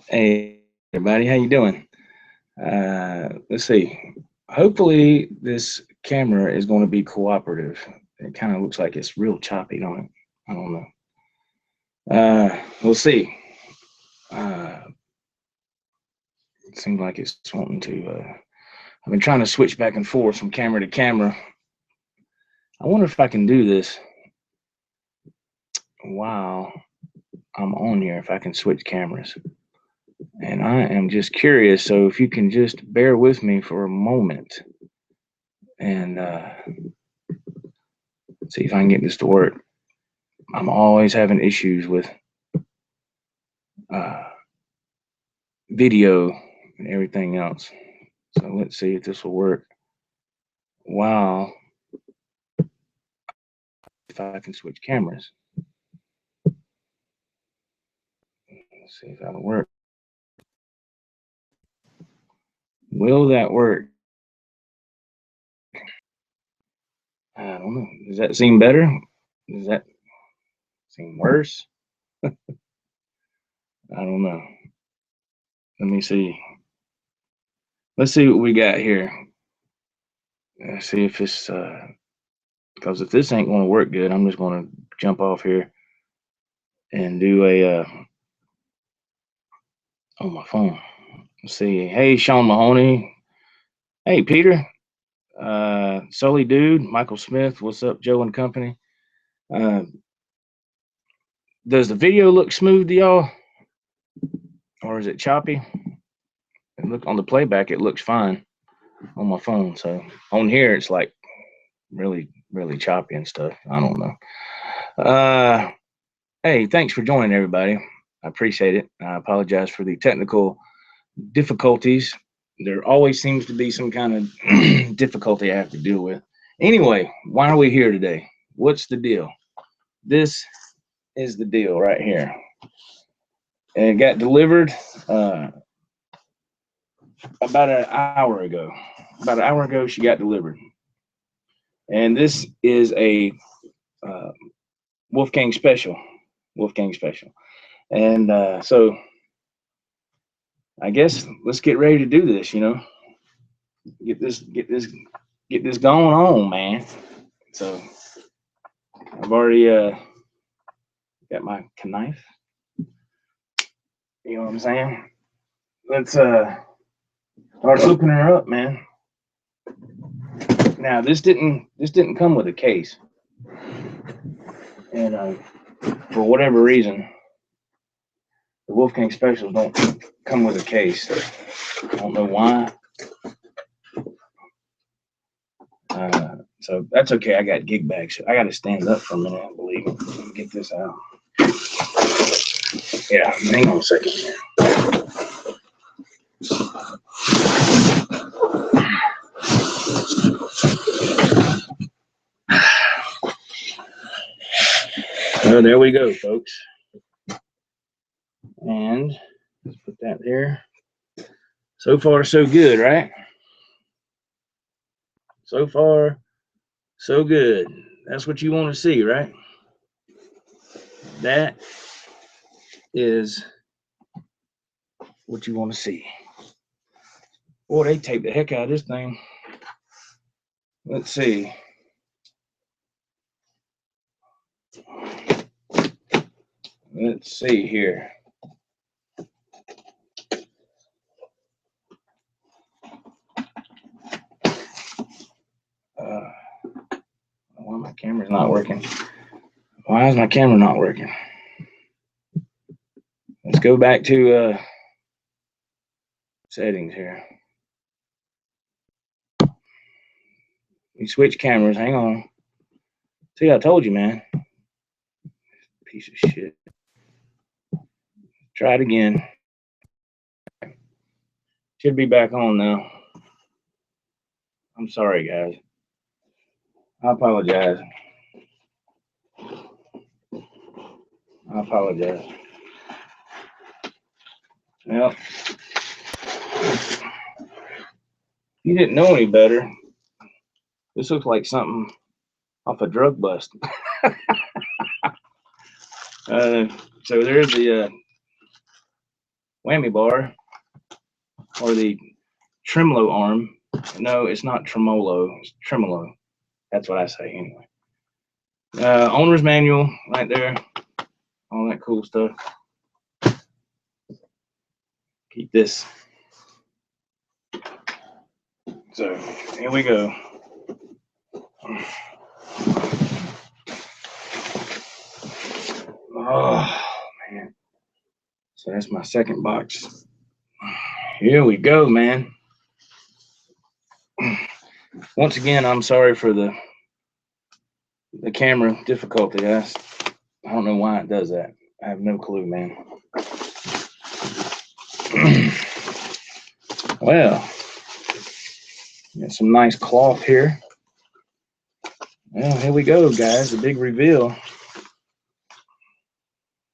Hey everybody, how you doing? Let's see. Hopefully this camera is going to be cooperative. It kind of looks like it's real choppy, don't it? I don't know. We'll see. Uh, it seems like it's wanting to. I've been trying to switch back and forth from camera to camera. I wonder if I can do this while I'm on here. If I can switch cameras, and I am just curious. So if you can just bear with me for a moment and see if I can get this to work. I'm always having issues with uh, video and everything else. So let's see if this will work. Wow, if I can switch cameras. Let's see if that'll work. Will that work? I don't know. Does that seem better? Does that seem worse? I don't know. Let me see. Let's see what we got here. Let's see if it's because if this ain't going to work good, I'm just going to jump off here and do a on my phone. Let's see. Hey, Sean Mahoney. Hey, Peter. Sully Dude. Michael Smith. What's up, Joe and company? Uh, does the video look smooth to y'all? Or is it choppy? And look on the playback, it looks fine on my phone. So on here, it's like really choppy and stuff. I don't know. Hey, thanks for joining, everybody. I appreciate it. I apologize for the technical difficulties. There always seems to be some kind of difficulty I have to deal with. Anyway, why are we here today? What's the deal? This is the deal right here. And it got delivered about an hour ago. About an hour ago, she got delivered. And this is a uh, Wolfgang special. Wolfgang special. And so I guess let's get ready to do this, Get this going on, man. So I've already got my knife. You know what I'm saying? Let's start hooking her up, man. Now this didn't come with a case. And for whatever reason, the Wolfgang specials don't come with a case. I don't know why. So that's okay. I got gig bags. I got to stand up for a minute, I believe. Let me get this out. Yeah, hang on a second here. Oh, there we go, folks. And let's put that there. So far, so good, right? So far, so good. That's what you want to see, right? That is what you want to see. Boy, they taped the heck out of this thing. Let's see. Let's see here. Why my camera's not working? Why is my camera not working? Let's go back to settings here. We switch cameras. Hang on. See, I told you, man. Piece of shit. Try it again. Should be back on now. I'm sorry, guys. I apologize. I apologize. Well, if you didn't know any better, this looks like something off a drug bust. So there's the whammy bar, or the tremolo arm. No, it's not tremolo, it's tremolo. That's what I say anyway. Owner's manual right there, all that cool stuff. Keep this. So here we go. Oh man. So that's my second box. Here we go, man. Once again, I'm sorry for the camera difficulty. I don't know why it does that. I have no clue, man. Well, got some nice cloth here. Well, here we go, guys. The big reveal. You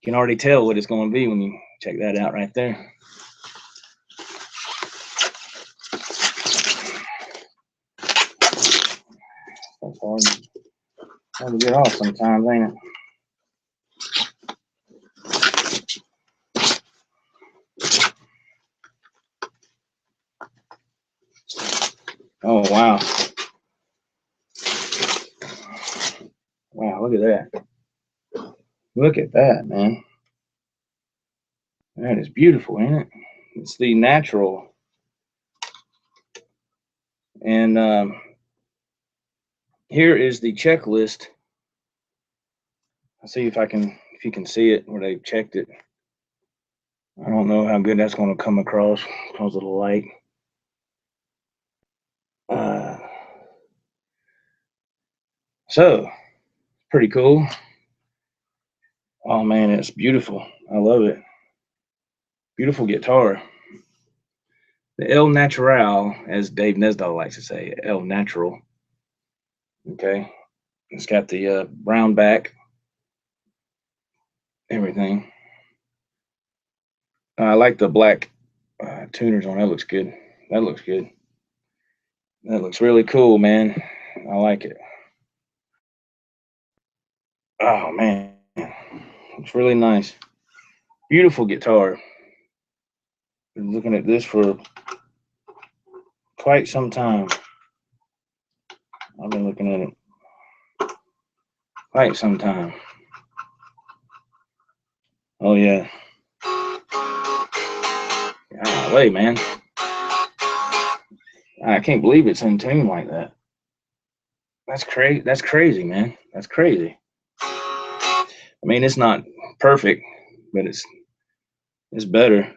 can already tell what it's going to be when you check that out right there. That's hard to get off sometimes, ain't it? Oh, wow. Wow, look at that. Look at that, man. That is beautiful, ain't it? It's the natural. And here is the checklist. I'll see if you can see it where they've checked it. I don't know how good that's going to come across because of the light. So, pretty cool. Oh man, it's beautiful. I love it. Beautiful guitar. The El Natural, as Dave Nesdahl likes to say, El Natural. Okay, it's got the brown back, everything. I like the black tuners on. That looks good. That looks good. That looks really cool, man. I like it. Oh man, it's really nice. Beautiful guitar. Been looking at this for quite some time. I've been looking at it quite some time. Oh yeah. Golly, man. I can't believe it's in tune like that. That's crazy. That's crazy, man. That's crazy. I mean, it's not perfect, but it's better.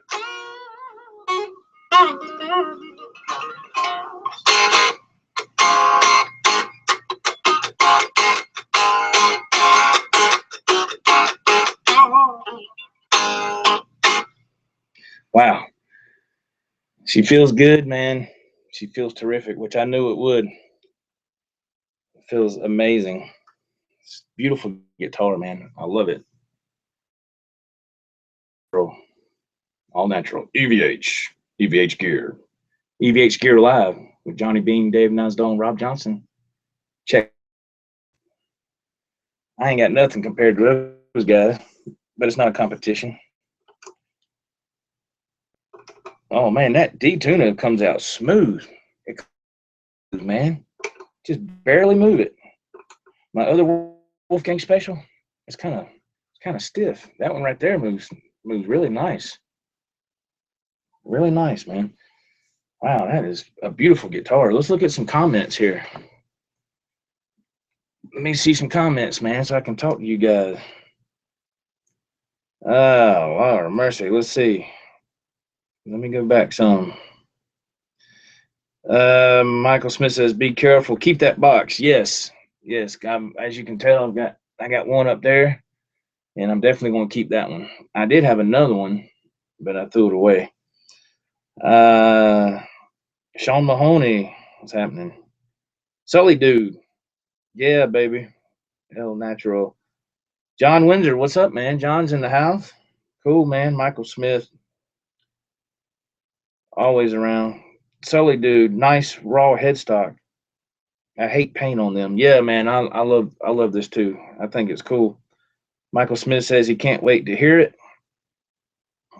Wow. She feels good, man. She feels terrific, which I knew it would. It feels amazing. It's beautiful guitar, man. I love it. All natural. EVH gear. EVH gear live with Johnny Bean, Dave Nasdell, and Rob Johnson. Check. I ain't got nothing compared to those guys, but it's not a competition. Oh man, that D tuna comes out smooth. Man, just barely move it. My other Wolfgang special, it's kind of stiff. That one right there moves really nice. Really nice, man. Wow, that is a beautiful guitar. Let's look at some comments here. Let me see some comments, man, so I can talk to you guys. Oh, Lord mercy. Let's see. Let me go back some. Michael Smith says, "Be careful. Keep that box." Yes. As you can tell, I got one up there, and I'm definitely going to keep that one. I did have another one, but I threw it away. Sean Mahoney, what's happening? Sully dude, yeah, baby. El Natural. John Windsor, what's up, man? John's in the house. Cool, man. Michael Smith, always around. Sully dude, nice raw headstock. I hate paint on them. Yeah, man, I love this too. I think it's cool. Michael Smith says he can't wait to hear it.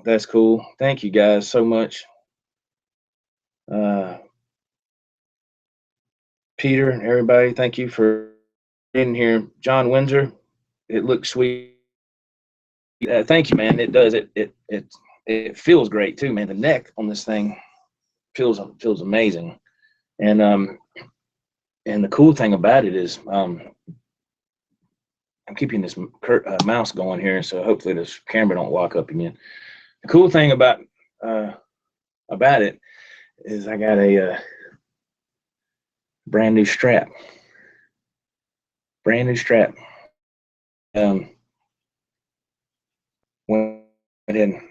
That's cool. Thank you guys so much. Uh, Peter and everybody, thank you for being here. John Windsor, it looks sweet. Thank you, man. It does. It feels great too, man. The neck on this thing feels amazing. And and the cool thing about it is I'm keeping this mouse going here, so hopefully this camera don't lock up again. The cool thing about it is I got a brand new strap. Brand new strap. Went ahead and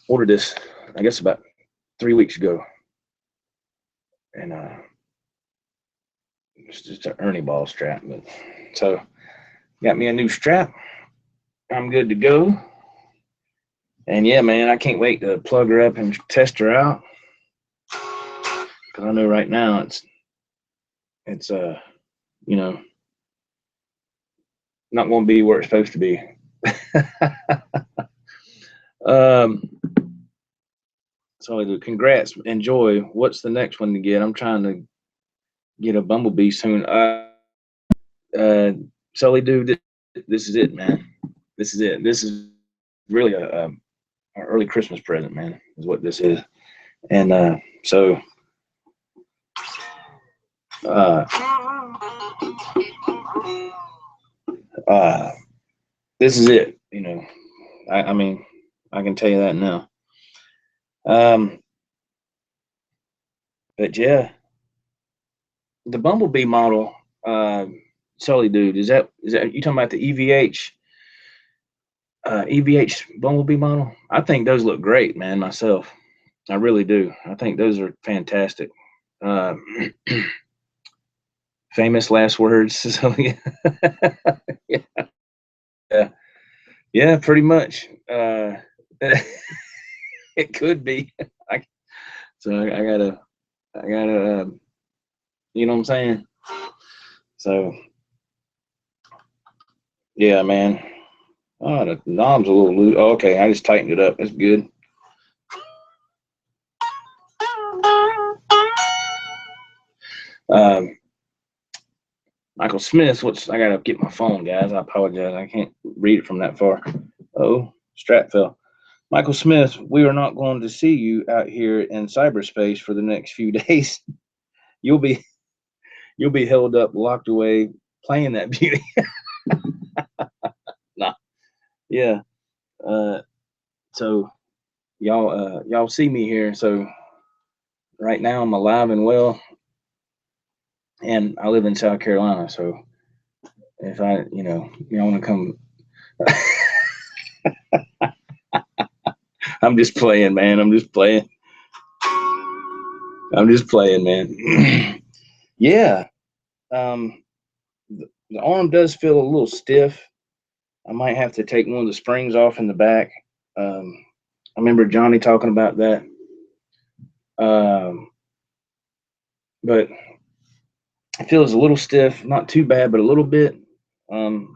ordered this, I guess about 3 weeks ago, and it's just an Ernie ball strap. But so got me a new strap. I'm good to go. And yeah, man, I can't wait to plug her up and test her out, because I know right now it's you know, not going to be where it's supposed to be. So congrats, enjoy. What's the next one to get? I'm trying to get a bumblebee soon. Sully, dude, this is it, man. This is it. This is really a early Christmas present, man, is what this is. And so this is it. You know, I mean, I can tell you that now. But yeah, the bumblebee model, Sully, dude, is that you talking about the EVH bumblebee model? I think those look great, man. Myself, I really do. I think those are fantastic. Famous last words. So, yeah, yeah, pretty much. It could be. So I gotta, you know what I'm saying? So yeah, man. Oh, the knob's a little loose. Oh, okay, I just tightened it up. That's good. Um, Michael Smith, I gotta get my phone, guys. I apologize. I can't read it from that far. Oh, strap fell. Michael Smith, we are not going to see you out here in cyberspace for the next few days. You'll be held up, locked away, playing that beauty. Nah, yeah. So y'all see me here. So right now I'm alive and well, and I live in South Carolina. So if you want to come, I'm just playing, man. I'm just playing, man. Yeah. The arm does feel a little stiff. I might have to take one of the springs off in the back. I remember Johnny talking about that. But it feels a little stiff, not too bad, but a little bit. I'll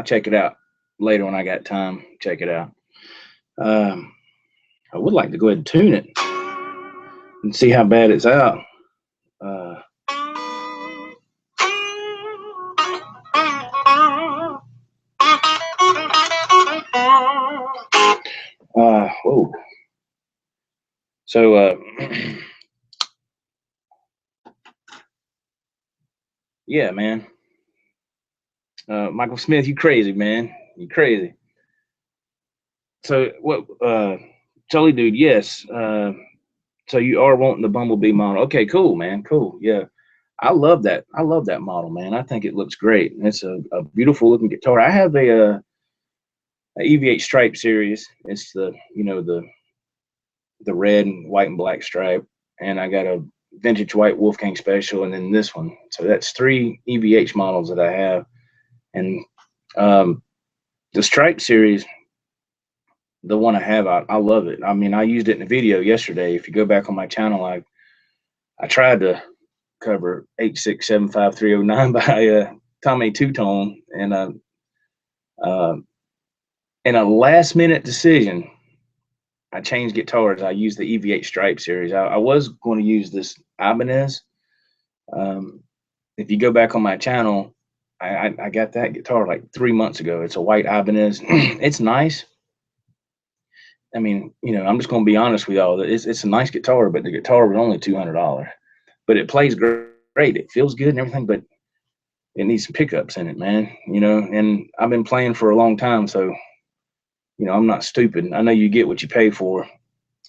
check it out later when I got time. Check it out. I would like to go ahead and tune it and see how bad it's out. Whoa. So, yeah, man. Michael Smith, you crazy, man. You crazy. So, what, Tully, dude, yes. So you are wanting the Bumblebee model. Okay, cool, man. Cool. Yeah. I love that. I love that model, man. I think it looks great. It's a beautiful looking guitar. I have a EVH stripe series. It's the red and white and black stripe, and I got a vintage white Wolfgang special, and then this one. So that's 3 EVH models that I have, and the stripe series, the one I have, I love it. I mean, I used it in a video yesterday. If you go back on my channel, I tried to cover 8675309 by Tommy Two Tone, and in a last minute decision, I changed guitars. I used the EVH Stripe series. I was going to use this Ibanez. Um, if you go back on my channel, I got that guitar like 3 months ago. It's a white Ibanez. It's nice. I mean, I'm just going to be honest with y'all. It's a nice guitar, but the guitar was only $200. But it plays great. It feels good and everything, but it needs some pickups in it, man. And I've been playing for a long time, so I'm not stupid. I know you get what you pay for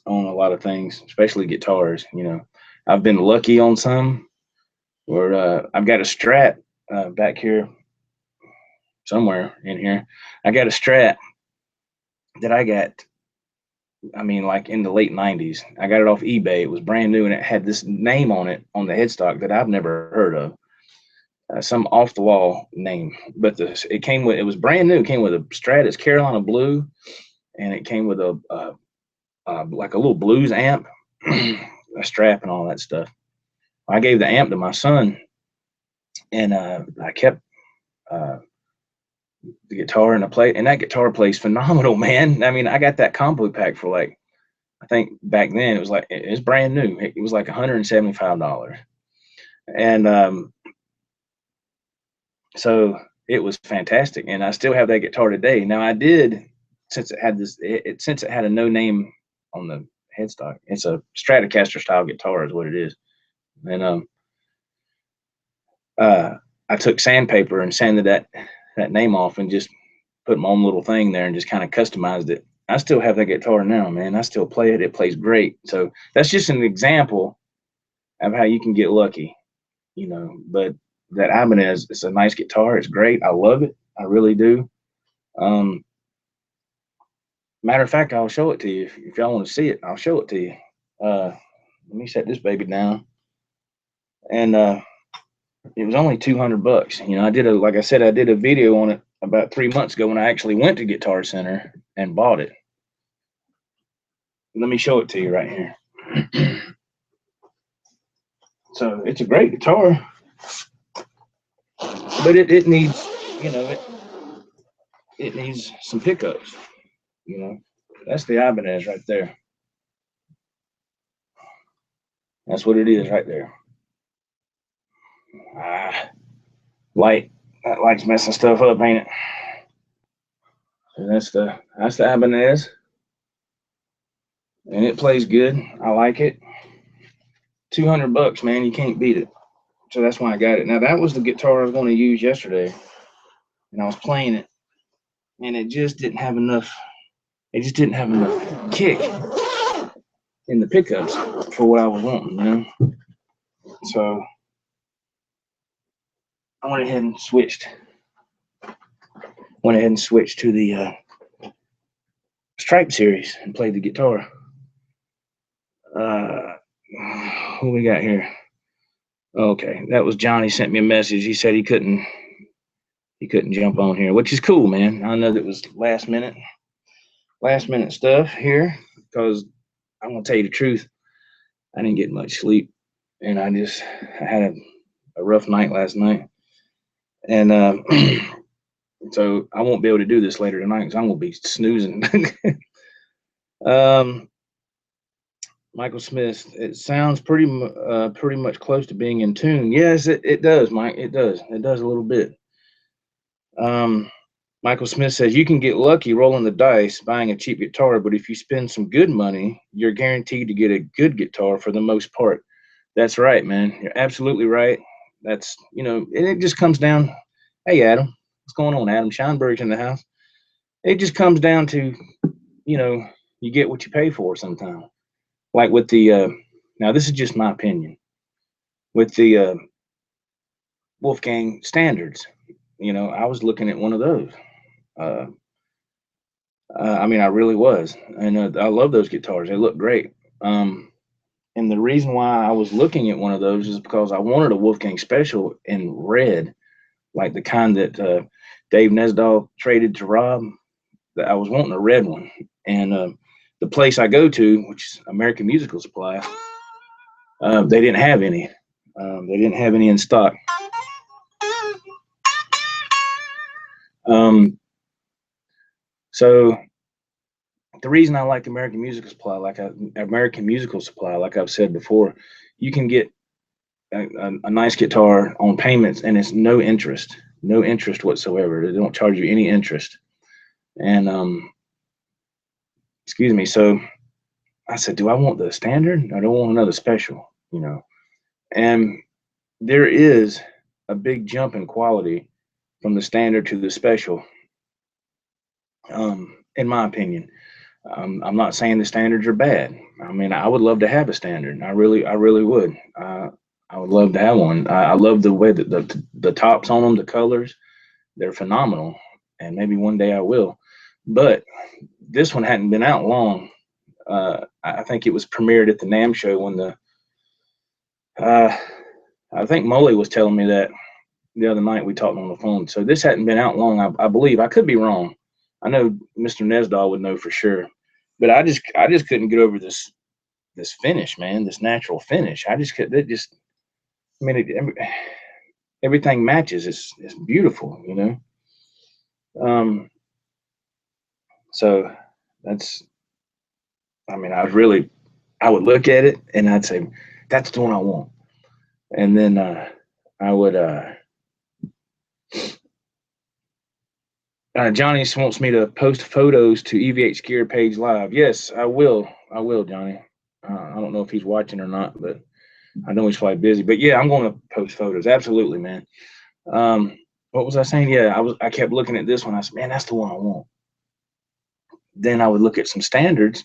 on a lot of things, especially guitars. I've been lucky on some where I've got a Strat back here somewhere in here. I got a Strat that I got, I mean, like in the late 90s. I got it off eBay. It was brand new and it had this name on it on the headstock that I've never heard of. Some off the wall name, but it was brand new. It came with a Stratus Carolina Blue, and it came with a like a little blues amp, a strap, and all that stuff. I gave the amp to my son, and I kept the guitar and that guitar plays phenomenal, man. I mean, I got that combo pack for like, I think back then it was brand new. It was like $175, and so it was fantastic, and I still have that guitar today. Now I did, since it had a no name on the headstock. It's a Stratocaster style guitar is what it is. And I took sandpaper and sanded that name off and just put my own little thing there and just kind of customized it. I still have that guitar now, man. I still play it. It plays great. So that's just an example of how you can get lucky, but that Ibanez, it's a nice guitar. It's great. I love it. I really do. Matter of fact, I'll show it to you. If y'all want to see it, I'll show it to you. Let me set this baby down. And it was only $200. Like I said, I did a video on it about 3 months ago when I actually went to Guitar Center and bought it. Let me show it to you right here. So it's a great guitar, but it needs, it needs some pickups. That's the Ibanez right there. That's what it is right there. That light's messing stuff up, ain't it? So that's the Ibanez, and it plays good. I like it. $200, man, you can't beat it. So that's why I got it. Now that was the guitar I was going to use yesterday, and I was playing it, and it just didn't have enough. It just didn't have enough kick in the pickups for what I was wanting, So I went ahead and switched. To the Stripe series and played the guitar. What we got here? Okay, that was Johnny sent me a message. He said he couldn't jump on here, which is cool, man. I know that was last minute stuff here, because I'm gonna tell you the truth. I didn't get much sleep, and I had a rough night last night, and so I won't be able to do this later tonight because I'm gonna be snoozing. Michael Smith, it sounds pretty much close to being in tune. Yes, it does, Mike. It does a little bit. Michael Smith says you can get lucky rolling the dice buying a cheap guitar, but if you spend some good money, you're guaranteed to get a good guitar for the most part. That's right, man. You're absolutely right. That's, and it just comes down. Hey, Adam, what's going on, Adam? Scheinberg's in the house. It just comes down to, you get what you pay for sometimes. Like with the, now this is just my opinion, with the Wolfgang standards, I was looking at one of those. I mean, I really was. And I love those guitars. They look great. And the reason why I was looking at one of those is because I wanted a Wolfgang special in red, like the kind that Dave Nesdahl traded to Rob. That I was wanting a red one. And the place I go to, which is American Musical Supply, they didn't have any. They didn't have any in stock. So the reason I like American Musical Supply, like I've said before, you can get a nice guitar on payments, and it's no interest whatsoever. They don't charge you any interest. And excuse me. So I said, do I want the standard? I don't want another special, you know. And there is a big jump in quality from the standard to the special, in my opinion. I'm not saying the standards are bad. I mean, I would love to have a standard. I really would. I would love to have one. I love the way that the tops on them, the colors, they're phenomenal. And maybe one day I will. But this one hadn't been out long. I think it was premiered at the NAMM show when I think Molly was telling me that the other night. We talked on the phone. So this hadn't been out long, I believe. I could be wrong. I know Mr. Nesdahl would know for sure. But I just couldn't get over this finish, man. This natural finish. I just could. It just. I mean, everything matches. It's beautiful, you know. So that's. I mean, I would look at it and I'd say, that's the one I want. And then I would. Johnny wants me to post photos to EVH Gear page live. Yes, I will. I will, Johnny. I don't know if he's watching or not, but I know he's probably busy. But yeah, I'm going to post photos. Absolutely, man. What was I saying? Yeah, I kept looking at this one. I said, man, that's the one I want. Then I would look at some standards,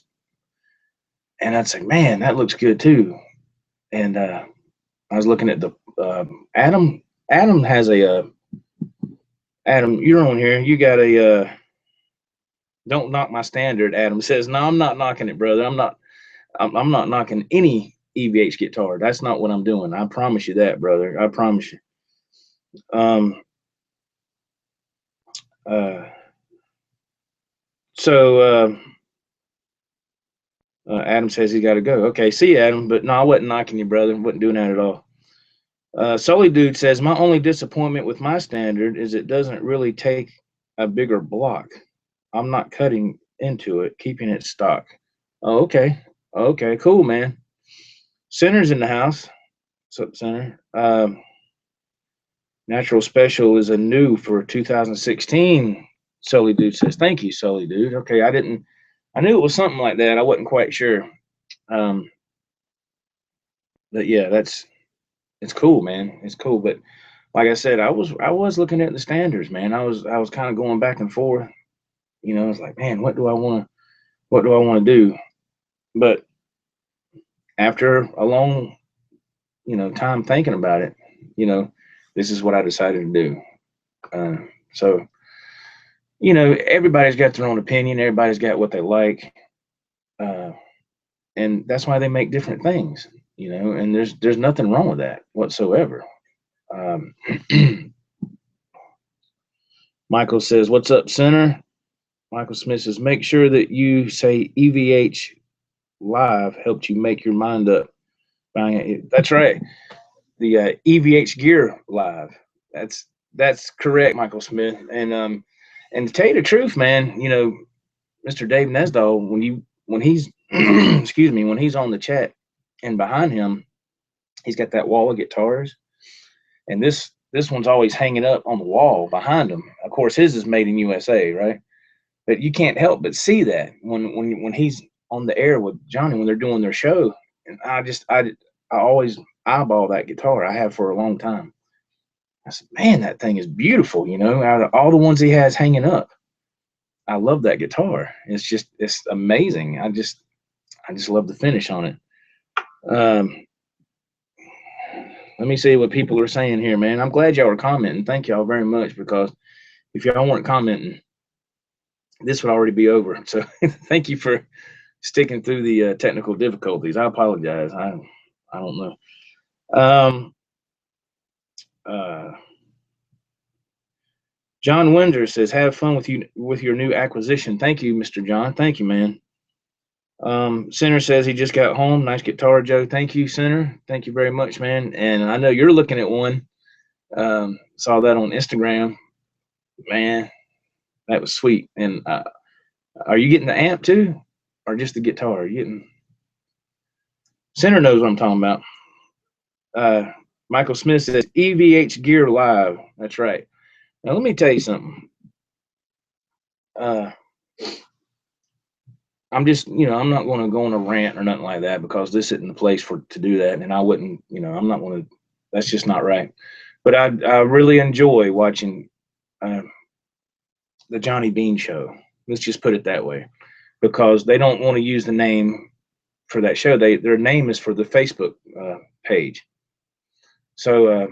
and I'd say, man, that looks good too. And I was looking at the Adam. Adam has a Adam, you're on here. You got a don't knock my standard. Adam says, no, I'm not knocking it, brother. I'm not knocking any EVH guitar. That's not what I'm doing. I promise you that, brother. I promise you. Adam says he got to go. Okay, see you, Adam. But no, I wasn't knocking you, brother. Wasn't doing that at all. Sully Dude says, my only disappointment with my standard is it doesn't really take a bigger block. I'm not cutting into it, keeping it stock. Oh, okay. Okay, cool, man. Center's in the house. What's up, Center? Natural Special is a new for 2016. Sully Dude says, thank you, Sully Dude. Okay, I knew it was something like that. I wasn't quite sure. But yeah, it's cool, man. It's cool. But like I said, I was looking at the standards, man. I was kind of going back and forth. You know, it's like, man, what do I want to do? But after a long, time thinking about it, this is what I decided to do. So, everybody's got their own opinion. Everybody's got what they like. And that's why they make different things, and there's nothing wrong with that whatsoever. Michael says, what's up, Center? Michael Smith says, make sure that you say EVH Live helped you make your mind up buying it. That's right. The EVH Gear Live. That's correct, Michael Smith. And to tell you the truth, man, Mr. Dave Nesdahl, when he's excuse me, when he's on the chat and behind him, he's got that wall of guitars, and this one's always hanging up on the wall behind him. Of course, his is made in USA, right? But you can't help but see that when he's on the air with Johnny, when they're doing their show. And I always eyeball that guitar. I have for a long time. I said, man, that thing is beautiful. Out of all the ones he has hanging up, I love that guitar. It's amazing. I just love the finish on it. Let me see what people are saying here, man. I'm glad y'all are commenting. Thank y'all very much, because if y'all weren't commenting, this would already be over. So thank you for sticking through the technical difficulties. I apologize. I don't know. John Winder says, have fun with your new acquisition. Thank you, Mr. John. Thank you, man. Center says he just got home. Nice guitar, Joe. Thank you, Center. Thank you very much, man. And I know you're looking at one. Saw that on Instagram. Man, that was sweet. And are you getting the amp too? or just the guitar? You getting Center knows what I'm talking about. Michael Smith says EVH Gear Live. That's right. Now let me tell you something. I'm just, I'm not going to go on a rant or nothing like that, because this isn't the place to do that. And I wouldn't, I'm not going to, that's just not right. But I really enjoy watching the Johnny Bean show. Let's just put it that way, because they don't want to use the name for that show. Their name is for the Facebook page. So,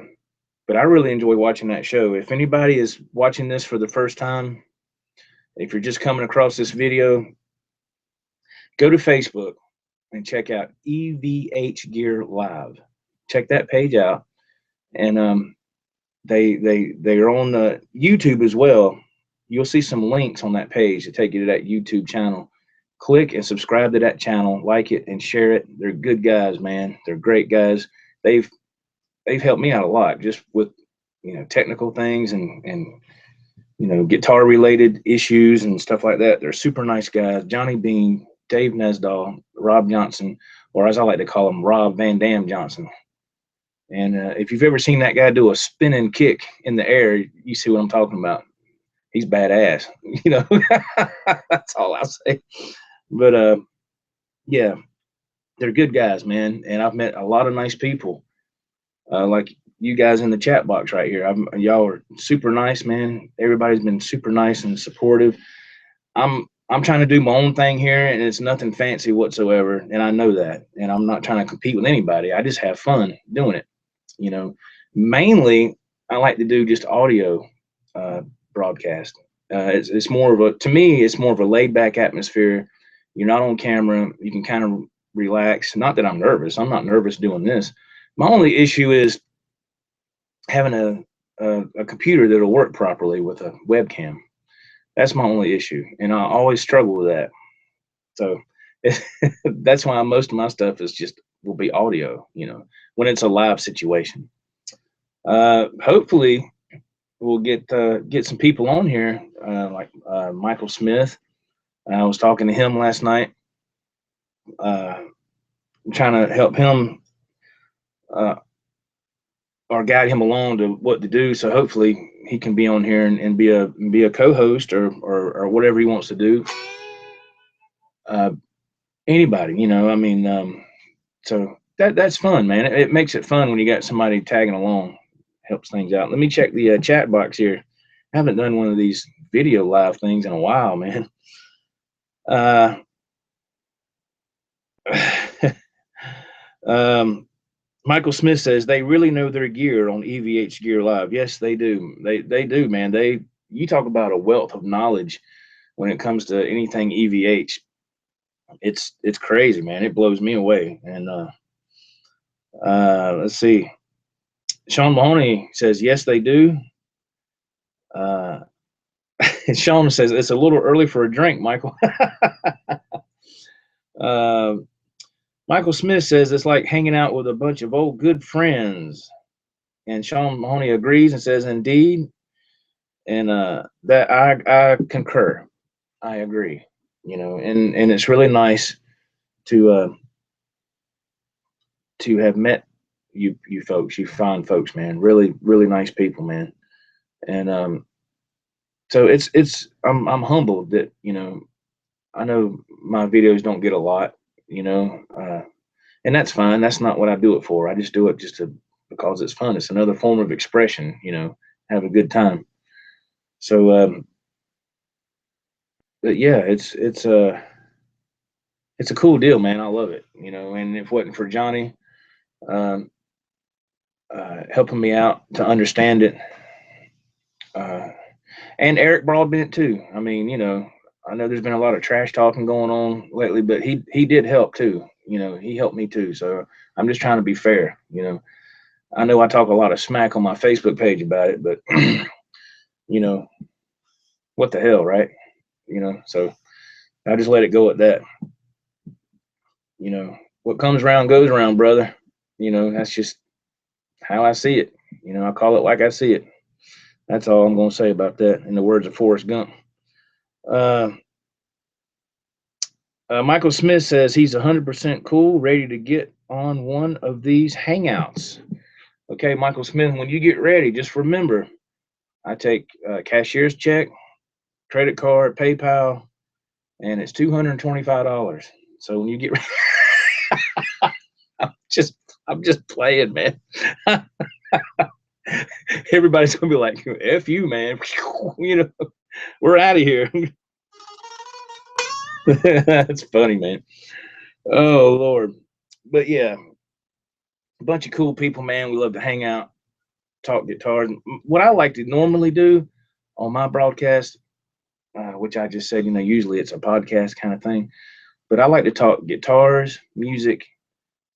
but I really enjoy watching that show. If anybody is watching this for the first time, if you're just coming across this video, go to Facebook and check out EVH Gear Live. Check that page out, and they're on the YouTube as well. You'll see some links on that page to take you to that YouTube channel. Click and subscribe to that channel, like it and share it. They're good guys, man. They're great guys. They've helped me out a lot, just with technical things and guitar related issues and stuff like that. They're super nice guys. Johnny Bean, Dave Nesdahl, Rob Johnson, or as I like to call him, Rob Van Dam Johnson. And if you've ever seen that guy do a spinning kick in the air, you see what I'm talking about. He's badass, That's all I'll say. But yeah, they're good guys, man. And I've met a lot of nice people, like you guys in the chat box right here. Y'all are super nice, man. Everybody's been super nice and supportive. I'm trying to do my own thing here, and it's nothing fancy whatsoever, and I know that. And I'm not trying to compete with anybody. I just have fun doing it. Mainly I like to do just audio broadcast. It's more of a, to me, it's more of a laid back atmosphere. You're not on camera. You can kind of relax. Not that I'm nervous. I'm not nervous doing this. My only issue is having a computer that'll work properly with a webcam. That's my only issue, and I always struggle with that. So that's why most of my stuff will be audio, when it's a live situation. Hopefully we'll get some people on here, like Michael Smith. I was talking to him last night, trying to help him or guide him along to what to do. So hopefully he can be on here and be a co-host or whatever he wants to do. Anybody, I mean, so that's fun, man. It makes it fun when you got somebody tagging along. Helps things out. Let me check the chat box here. I haven't done one of these video live things in a while, man. Michael Smith says they really know their gear on EVH Gear Live. Yes, they do. They do, man. You talk about a wealth of knowledge when it comes to anything EVH. It's crazy, man. It blows me away. And let's see. Sean Mahoney says yes, they do. Sean says it's a little early for a drink, Michael. Michael Smith says it's like hanging out with a bunch of old good friends. And Sean Mahoney agrees and says indeed. And that I concur. I agree. And it's really nice to have met you folks, you fine folks, man. Really, really nice people, man. And so I'm humbled that, I know my videos don't get a lot, and that's fine. That's not what I do it for. I just do it because it's fun. It's another form of expression, have a good time. So, but yeah, it's a cool deal, man. I love it, and if it wasn't for Johnny, helping me out to understand it, and Eric Broadbent too. I mean, I know there's been a lot of trash talking going on lately, but he did help too. He helped me too. So I'm just trying to be fair. I know I talk a lot of smack on my Facebook page about it, but what the hell, right? So I just let it go at that. What comes around goes around, brother. That's just how I see it. I call it like I see it. That's all I'm going to say about that, in the words of Forrest Gump. Michael Smith says he's 100% cool, ready to get on one of these hangouts. Okay, Michael Smith, when you get ready, just remember I take cashier's check, credit card, PayPal, and it's $225. So when you get ready, I'm just I'm just playing, man. Everybody's gonna be like, "F you, man." You know, we're out of here. That's funny, man. Oh Lord, but yeah, a bunch of cool people, man. We love to hang out, talk guitars. What I like to normally do on my broadcast, which I just said, usually it's a podcast kind of thing, but I like to talk guitars, music,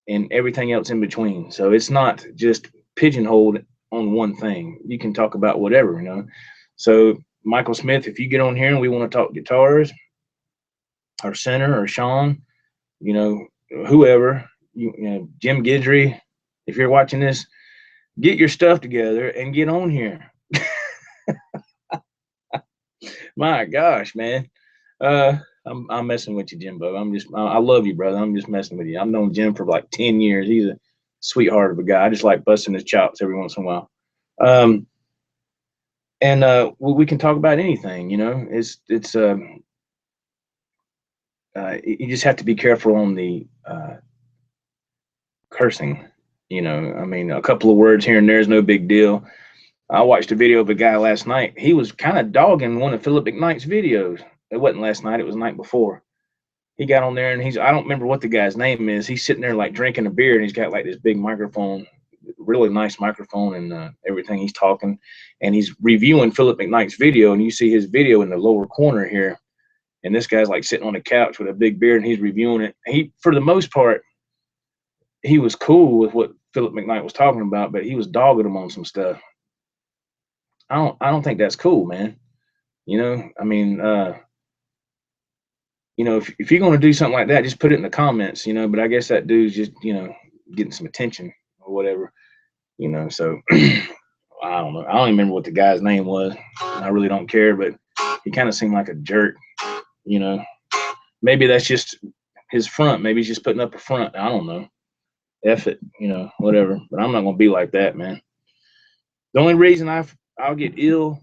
and everything else in between. So it's not just pigeonholed on one thing. You can talk about whatever. So Michael Smith, if you get on here and we want to talk guitars, or Center, or Sean, you know, whoever, Jim Guidry, if you're watching this, get your stuff together and get on here. My gosh, man. I'm messing with you, Jimbo. I love you, brother. I'm just messing with you. I've known Jim for like 10 years. He's a sweetheart of a guy. I just like busting his chops every once in a while. And we can talk about anything, you just have to be careful on the cursing. I mean, a couple of words here and there is no big deal. I watched a video of a guy last night. He was kind of dogging one of Philip McKnight's videos. It wasn't last night, it was the night before. He got on there and I don't remember what the guy's name is. He's sitting there like drinking a beer and he's got like this big microphone, really nice microphone, and everything. He's talking and he's reviewing Philip McKnight's video, and you see his video in the lower corner here. And this guy's like sitting on a couch with a big beard and he's reviewing it. He, for the most part, he was cool with what Philip McKnight was talking about, but he was dogging him on some stuff. I don't think that's cool, man. I mean, if you're going to do something like that, just put it in the comments, but I guess that dude's just, getting some attention or whatever, so I don't know. I don't even remember what the guy's name was. I really don't care, but he kind of seemed like a jerk, maybe that's just his front. Maybe he's just putting up a front. I don't know. F it, whatever, but I'm not going to be like that, man. The only reason I'll get ill,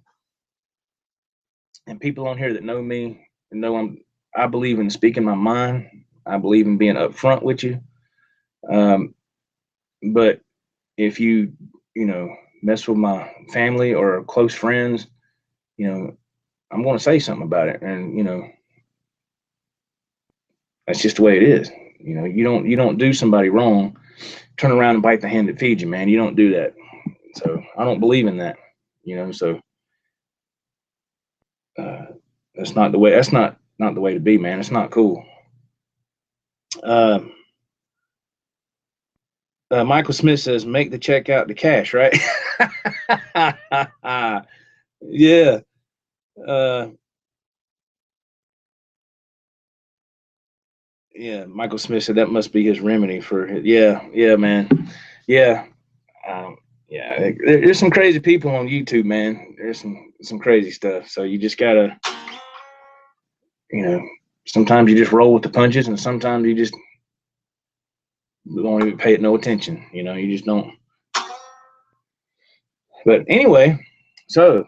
and people on here that know me and know I believe in speaking my mind. I believe in being upfront with you. But if you mess with my family or close friends, I'm going to say something about it, and that's just the way it is. You don't do somebody wrong, turn around and bite the hand that feeds you, man. You don't do that. So I don't believe in that. So that's not the way. That's not the way to be, man. It's not cool. Michael Smith says, make the check out to cash, right? Yeah. Yeah. Michael Smith said that must be his remedy for it. Yeah, man. Yeah. Yeah. There's some crazy people on YouTube, man. There's some crazy stuff. So you just gotta, sometimes you just roll with the punches, and sometimes you just don't even pay it no attention. You just don't. But anyway, so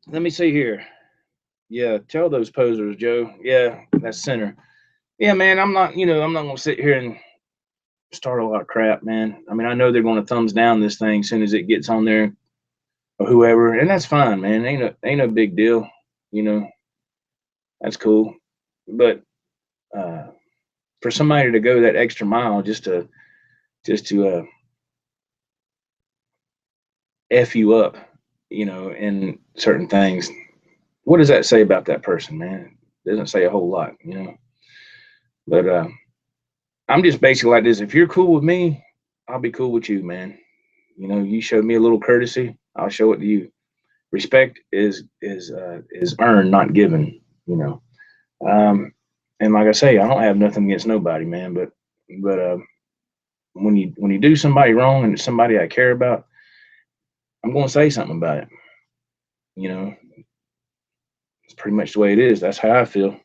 let me see here. Yeah, tell those posers, Joe. Yeah, that's Center. Yeah, man, I'm not gonna sit here and start a lot of crap, man. I mean, I know they're gonna thumbs down this thing as soon as it gets on there, or whoever, and that's fine, man. Ain't no big deal. That's cool. But for somebody to go that extra mile just to F you up, in certain things, what does that say about that person, man? It doesn't say a whole lot, But I'm just basically like this. If you're cool with me, I'll be cool with you, man. You show me a little courtesy, I'll show it to you. Respect is earned, not given. And like I say, I don't have nothing against nobody, man. But when you do somebody wrong and it's somebody I care about, I'm going to say something about it. It's pretty much the way it is. That's how I feel.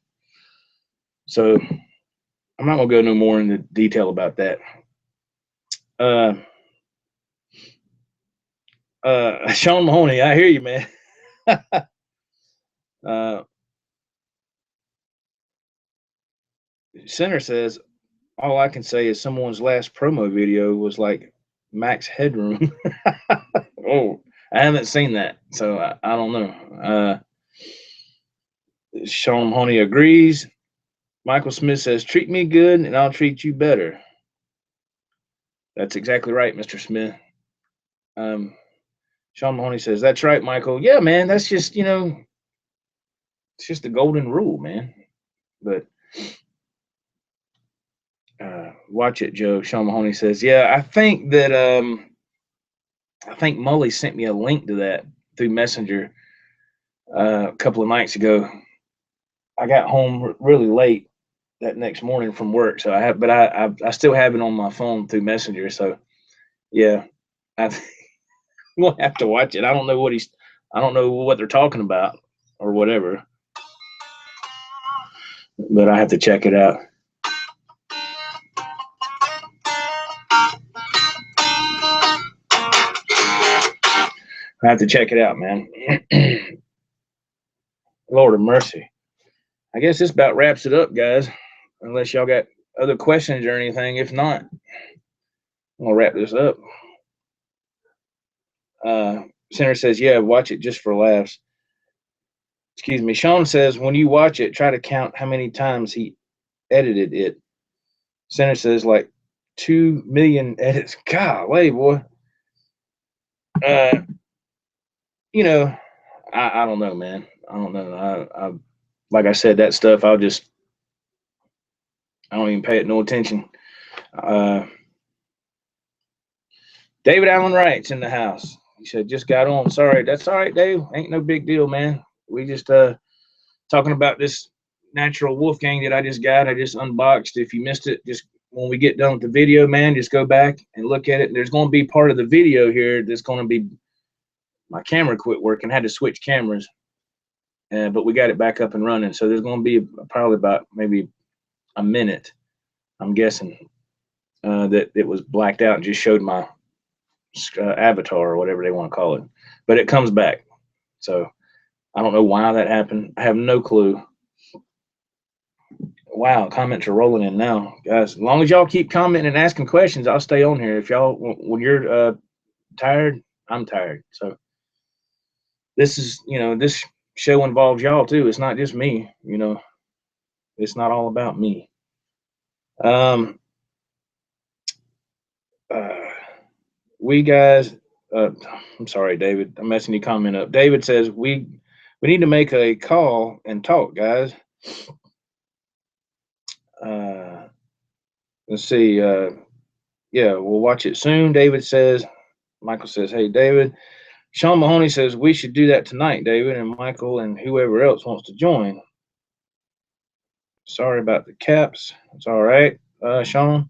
So I'm not gonna go no more into detail about that. Uh, Sean Mahoney, I hear you, man. uh, Center says all I can say is someone's last promo video was like max headroom. Oh, I haven't seen that, so I don't know. Sean Mahoney agrees. Michael Smith says, "Treat me good, and I'll treat you better." That's exactly right, Mr. Smith. Um, Sean Mahoney says, "That's right, Michael. Yeah, man. That's just it's just the golden rule, man." But watch it, Joe. Sean Mahoney says, "Yeah, I think Mully sent me a link to that through Messenger a couple of nights ago. I got home really late that next morning from work, so I still have it on my phone through Messenger. So yeah, I we'll have to watch it. I don't know what they're talking about or whatever, but I have to check it out. I have to check it out, man. Lord of mercy. I guess this about wraps it up, guys. Unless y'all got other questions or anything. If not, I'm gonna wrap this up. Center says, "Yeah, watch it just for laughs." Excuse me. Sean says, "When you watch it, try to count how many times he edited it." Center says, "Like 2 million edits." Golly, boy. Uh, you know, I don't know, man. I don't know. I like I said, that stuff. I don't even pay it no attention. Uh, David Allen Wright's in the house. He said, "Just got on. Sorry, that's all right, Dave. Ain't no big deal, man. We just talking about this natural Wolfgang that I just got. I just unboxed. If you missed it, just when we get done with the video, man, just go back and look at it. There's going to be part of the video here that's going to be my camera quit working. I had to switch cameras, but we got it back up and running. So there's going to be probably about maybe a minute, I'm guessing, that it was blacked out and just showed my avatar or whatever they want to call it. But it comes back. So I don't know why that happened. I have no clue. Wow, comments are rolling in now, guys. As long as y'all keep commenting and asking questions, I'll stay on here. If y'all, when you're tired, I'm tired. So this show involves y'all too. It's not just me. It's not all about me. Um, uh, we guys, I'm sorry, David. I'm messing your comment up. David says we need to make a call and talk, guys. Uh, let's see. Yeah, we'll watch it soon. David says. Michael says, "Hey, David." Sean Mahoney says we should do that tonight, David, and Michael and whoever else wants to join. Sorry about the caps. It's all right, Sean.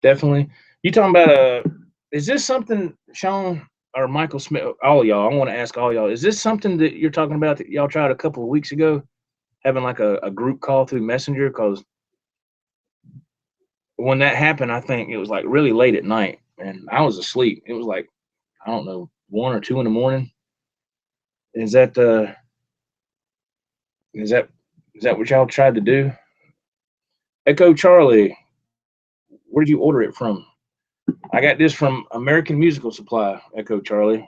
Definitely. You talking about is this something, Sean or Michael Smith? All y'all, I want to ask all y'all. Is this something that you're talking about that y'all tried a couple of weeks ago, having like a group call through Messenger? Because when that happened, I think it was like really late at night, and I was asleep. It was like I don't know 1 or 2 in the morning. Is that is that is that what y'all tried to do? Echo Charlie, where did you order it from? I got this from American Musical Supply, Echo Charlie,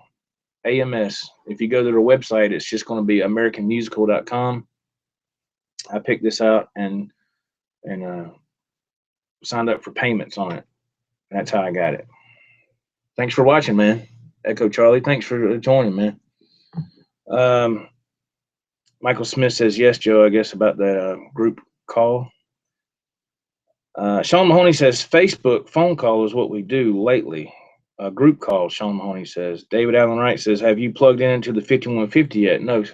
AMS. If you go to their website, it's just going to be americanmusical.com. I picked this out and signed up for payments on it. That's how I got it. Thanks for watching, man. Echo Charlie, thanks for joining, man. Michael Smith says yes, Joe. I guess about that group call. Sean Mahoney says Facebook phone call is what we do lately. Group call, Sean Mahoney says. David Allen Wright says, "Have you plugged into the 5150 yet?" No,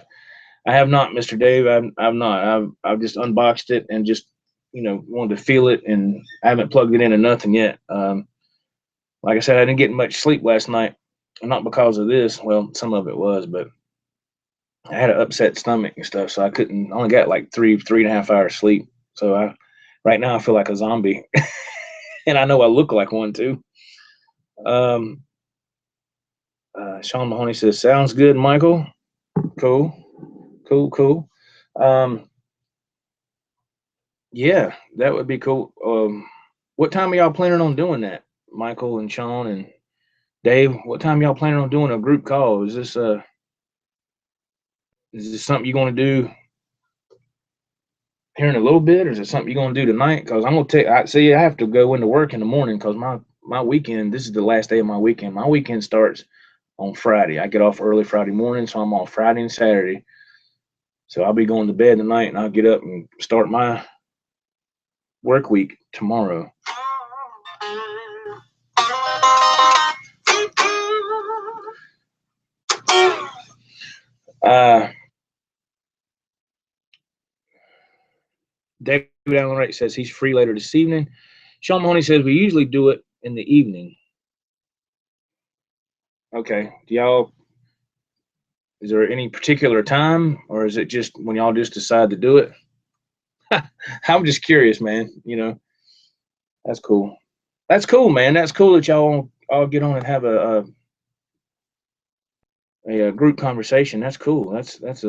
I have not, Mr. Dave. I've not. I've just unboxed it and just wanted to feel it, and I haven't plugged it into nothing yet. Like I said, I didn't get much sleep last night, not because of this. Well, some of it was, but I had an upset stomach and stuff, so I couldn't. Only got like 3.5 hours sleep. So Right now, I feel like a zombie, and I know I look like one too. Um, Sean Mahoney says, "Sounds good, Michael. Cool, cool, cool. Um, yeah, that would be cool. What time are y'all planning on doing that, Michael and Sean and Dave? What time y'all planning on doing a group call? Is this something you're going to do here in a little bit, or is it something you're going to do tonight? Because I'm going to take. I see. I have to go into work in the morning because my weekend. This is the last day of my weekend. My weekend starts on Friday. I get off early Friday morning, so I'm off Friday and Saturday. So I'll be going to bed tonight, and I'll get up and start my work week tomorrow. Uh, David Allen Wright says he's free later this evening. Sean Mahoney says we usually do it in the evening. Okay. Do y'all, is there any particular time, or is it just when y'all just decide to do it? I'm just curious, man. That's cool. That's cool, man. That's cool that y'all all get on and have a group conversation. That's cool. That's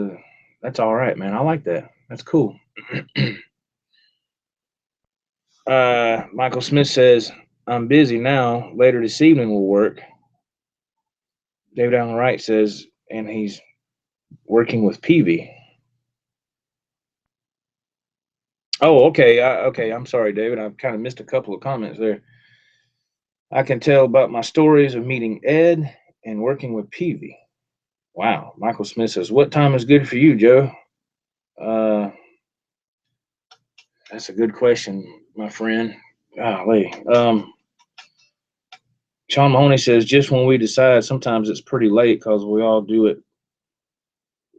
all right, man. I like that. That's cool. Michael Smith says I'm busy now. Later this evening will work. David Allen Wright says, and he's working with Peavy. Oh, okay. Okay. I'm sorry, David. I kind of missed a couple of comments there. I can tell about my stories of meeting Ed and working with Peavy. Wow. Michael Smith says, what time is good for you, Joe? Uh, that's a good question, my friend. Golly. Sean Mahoney says, just when we decide, sometimes it's pretty late because we all do it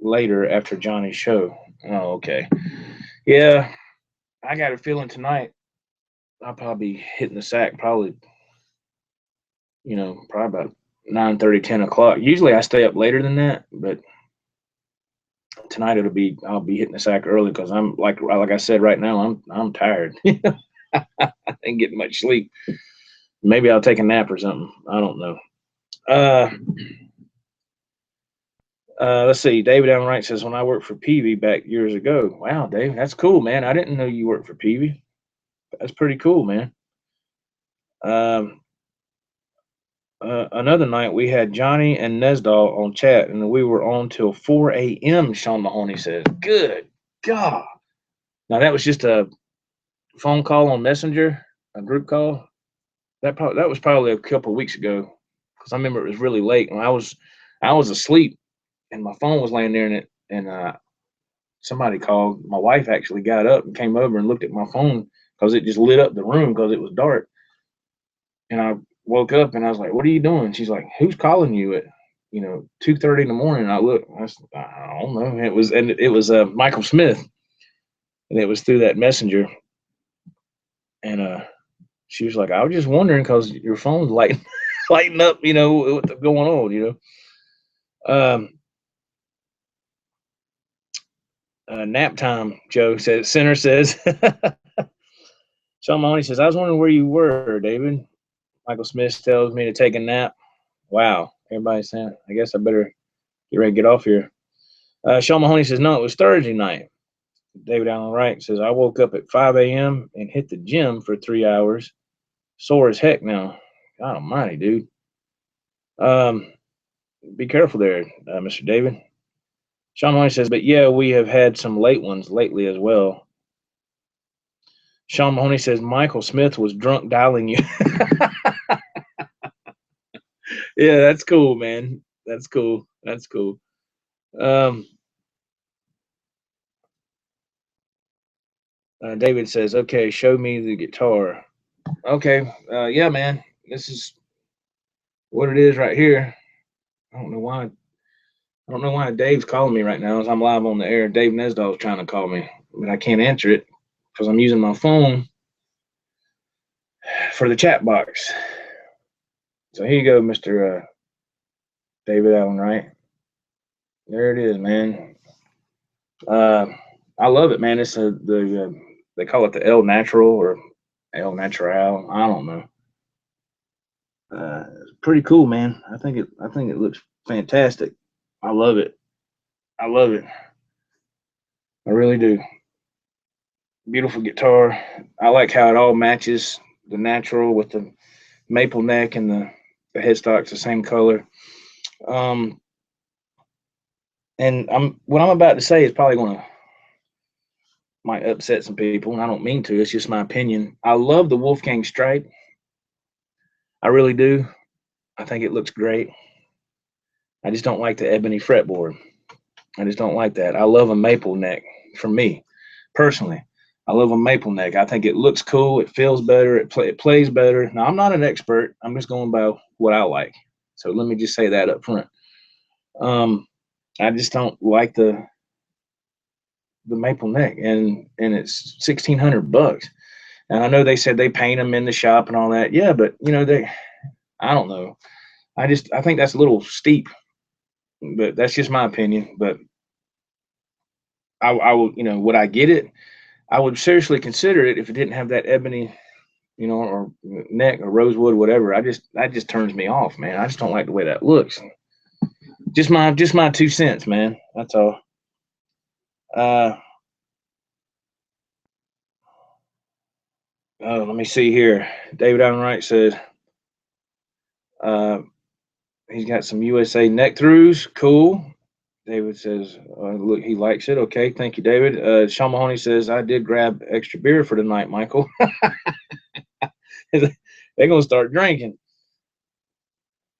later after Johnny's show. Oh, okay. Yeah, I got a feeling tonight I'll probably be hitting the sack probably about 9:30, 10 o'clock. Usually I stay up later than that, but tonight I'll be hitting the sack early because I'm like I said right now, I'm tired. I ain't getting much sleep. Maybe I'll take a nap or something. I don't know. Uh, let's see. David Allen Wright says, when I worked for Peavy back years ago. Wow, Dave, that's cool, man. I didn't know you worked for Peavy. That's pretty cool, man. Um, another night we had Johnny and Nesdal on chat, and we were on till 4 a.m. Sean Mahoney says, "Good God!" Now that was just a phone call on Messenger, a group call. That was probably a couple of weeks ago, because I remember it was really late and I was asleep, and my phone was laying there, and somebody called. My wife actually got up and came over and looked at my phone because it just lit up the room because it was dark. And I woke up and I was like, "What are you doing?" She's like, "Who's calling you at 2:30 in the morning?" And I looked. I don't know. It was Michael Smith, and it was through that messenger. And she was like, "I was just wondering because your phone's lighting up. What's going on? Um, nap time." Joe says. Center says. Sean Mahoney says, "I was wondering where you were, David." Michael Smith tells me to take a nap. Wow. Everybody's saying, I guess I better get ready to get off here. Sean Mahoney says, no, it was Thursday night. David Allen Wright says, I woke up at 5 a.m. and hit the gym for 3 hours. Sore as heck now. God almighty, dude. Be careful there, Mr. David. Sean Mahoney says, but yeah, we have had some late ones lately as well. Sean Mahoney says, Michael Smith was drunk dialing you. Yeah, that's cool, man. That's cool. That's cool. David says, okay, show me the guitar. Okay. Yeah, man. This is what it is right here. I don't know why. I don't know why Dave's calling me right now as I'm live on the air. Dave Nesdall's trying to call me, but I can't answer it because I'm using my phone for the chat box. So here you go, Mr. David Allen Wright. There it is, man. I love it, man. It's the They call it the El Natural or El Natural. I don't know. It's pretty cool, man. I think it looks fantastic. I love it. I love it. I really do. Beautiful guitar. I like how it all matches the natural with the maple neck and the headstock's the same color. Um, and what I'm about to say is probably gonna might upset some people, and I don't mean to. It's just my opinion. I love the Wolfgang stripe. I really do. I think it looks great. I just don't like the ebony fretboard. I just don't like that. I love a maple neck for me personally. I love a maple neck. I think it looks cool. It feels better. It plays better. Now, I'm not an expert. I'm just going by what I like. So let me just say that up front. I just don't like the maple neck, and it's $1,600. And I know they said they paint them in the shop and all that. Yeah, but I don't know. I think that's a little steep, but that's just my opinion. But I will, would I get it? I would seriously consider it if it didn't have that ebony, or neck or rosewood, whatever. That just turns me off, man. I just don't like the way that looks. Just my 2 cents, man. That's all. Uh, oh, let me see here. David Allenwright says uh, he's got some USA neck throughs. Cool. David says, look, he likes it. Okay, thank you, David. Sean Mahoney says, I did grab extra beer for tonight, Michael. They're going to start drinking.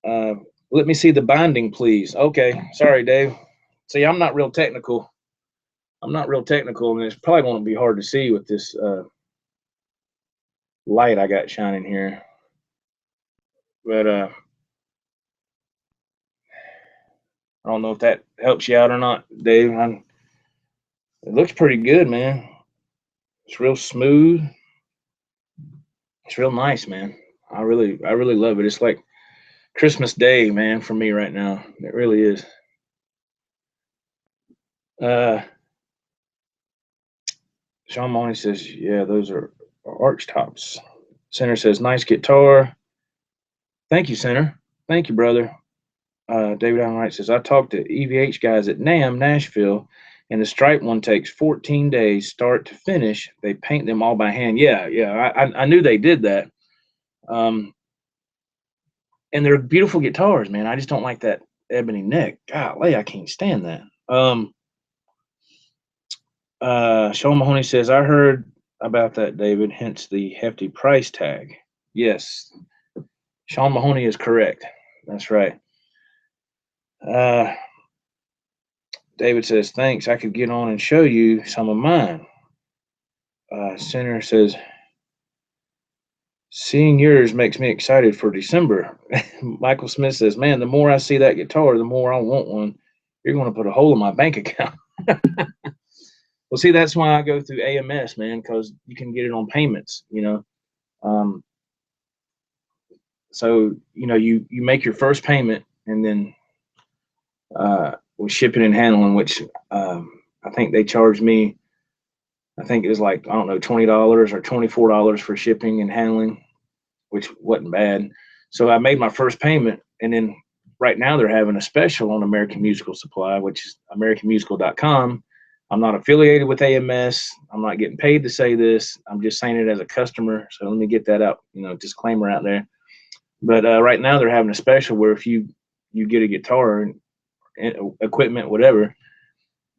Let me see the binding, please. Okay, sorry, Dave. See, I'm not real technical. And it's probably going to be hard to see with this light I got shining here. But I don't know if that helps you out or not, Dave. It looks pretty good, man. It's real smooth. It's real nice, man. I really love it. It's like Christmas Day, man, for me right now. It really is. Sean Money says, yeah, those are arch tops. Center says, nice guitar. Thank you, Center. Thank you, brother. David Allen says, I talked to EVH guys at NAMM, Nashville, and the stripe one takes 14 days start to finish. They paint them all by hand. Yeah, I knew they did that. And they're beautiful guitars, man. I just don't like that ebony neck. Golly, I can't stand that. Sean Mahoney says, I heard about that, David, hence the hefty price tag. Yes, Sean Mahoney is correct. That's right. David says, thanks. I could get on and show you some of mine. Senator says, seeing yours makes me excited for December. Michael Smith says, man, the more I see that guitar, the more I want one. You're going to put a hole in my bank account. Well, see, that's why I go through AMS, man, because you can get it on payments, So, you make your first payment, and then with shipping and handling, which I think they charged me, I think it was like, I don't know, $20 or $24 for shipping and handling, which wasn't bad. So I made my first payment, and then right now they're having a special on American Musical Supply, which is AmericanMusical.com. I'm not affiliated with AMS. I'm not getting paid to say this. I'm just saying it as a customer. So let me get that out, disclaimer out there. But right now they're having a special where if you get a guitar and equipment, whatever,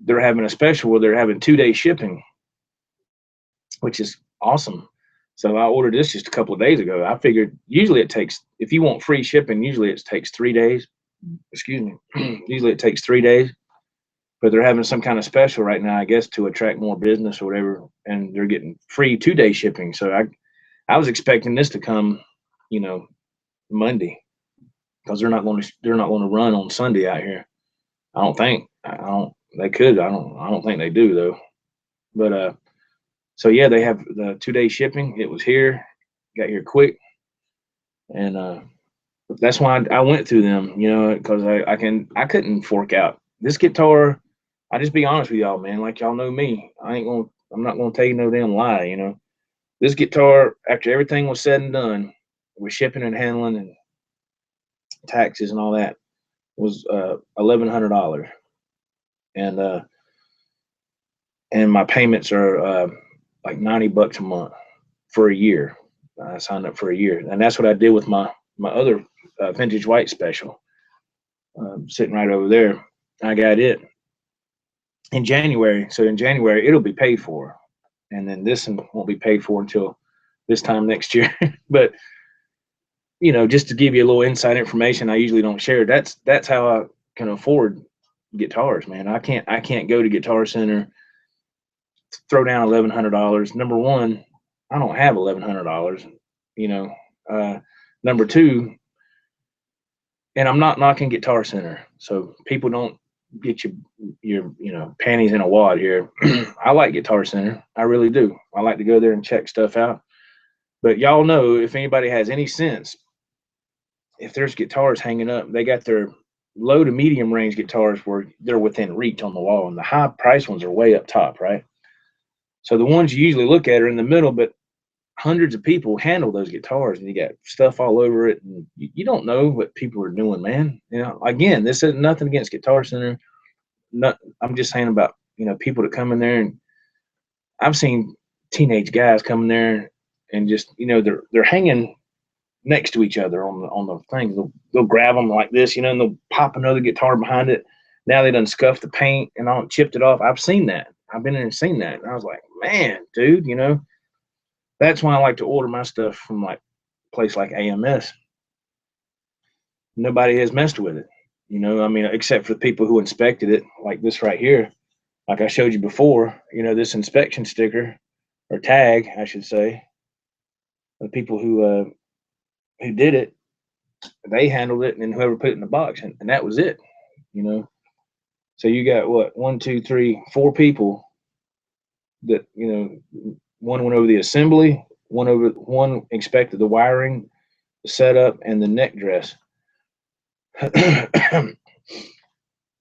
they're having a special where they're having 2-day shipping, which is awesome. So I ordered this just a couple of days ago. I figured usually it takes, if you want free shipping, usually it takes 3 days. Excuse me. Usually it takes 3 days. But they're having some kind of special right now, I guess, to attract more business or whatever, and they're getting free 2-day shipping. So I was expecting this to come, Monday, because they're not going to run on Sunday out here. I don't think. They could. I don't think they do though. But so yeah, they have the 2-day shipping. It was here, got here quick, and that's why I went through them, because I couldn't fork out this guitar. I just be honest with y'all, man. Like y'all know me, I ain't I'm not going to tell you no damn lie. You know, this guitar, after everything was said and done, with shipping and handling and taxes and all that, was $1,100, and my payments are like $90 a month for a year. I signed up for a year, and that's what I did with my other vintage white special, sitting right over there. I got it in January, so in January it'll be paid for, and then this one won't be paid for until this time next year. But you know, just to give you a little inside information, I usually don't share. That's how I can afford guitars, man. I can't go to Guitar Center, throw down $1,100. Number one, I don't have $1,100. You know, number two, and I'm not knocking Guitar Center, so people don't get your panties in a wad here. I like Guitar Center, I really do. I like to go there and check stuff out. But y'all know, if anybody has any sense, if there's guitars hanging up, they got their low to medium range guitars where they're within reach on the wall, and the high price ones are way up top, right? So the ones you usually look at are in the middle, but hundreds of people handle those guitars, and you got stuff all over it, and you don't know what people are doing, man. You know, again, this is nothing against Guitar Center. I'm just saying about, people that come in there, and I've seen teenage guys come in there and just, they're hanging next to each other on the things. They'll grab them like this, and they'll pop another guitar behind it. Now they done scuffed the paint and all chipped it off. I've seen that. I've been in and seen that, and I was like, man, dude, that's why I like to order my stuff from like a place like AMS. Nobody has messed with it, I mean, except for the people who inspected it, like this right here. Like I showed you before, this inspection sticker or tag, I should say. The people who did it, they handled it, and then whoever put it in the box, and that was it. So you got what, 1, 2, 3, 4 people that, one went over the assembly, one inspected the wiring, the setup, and the neck dress.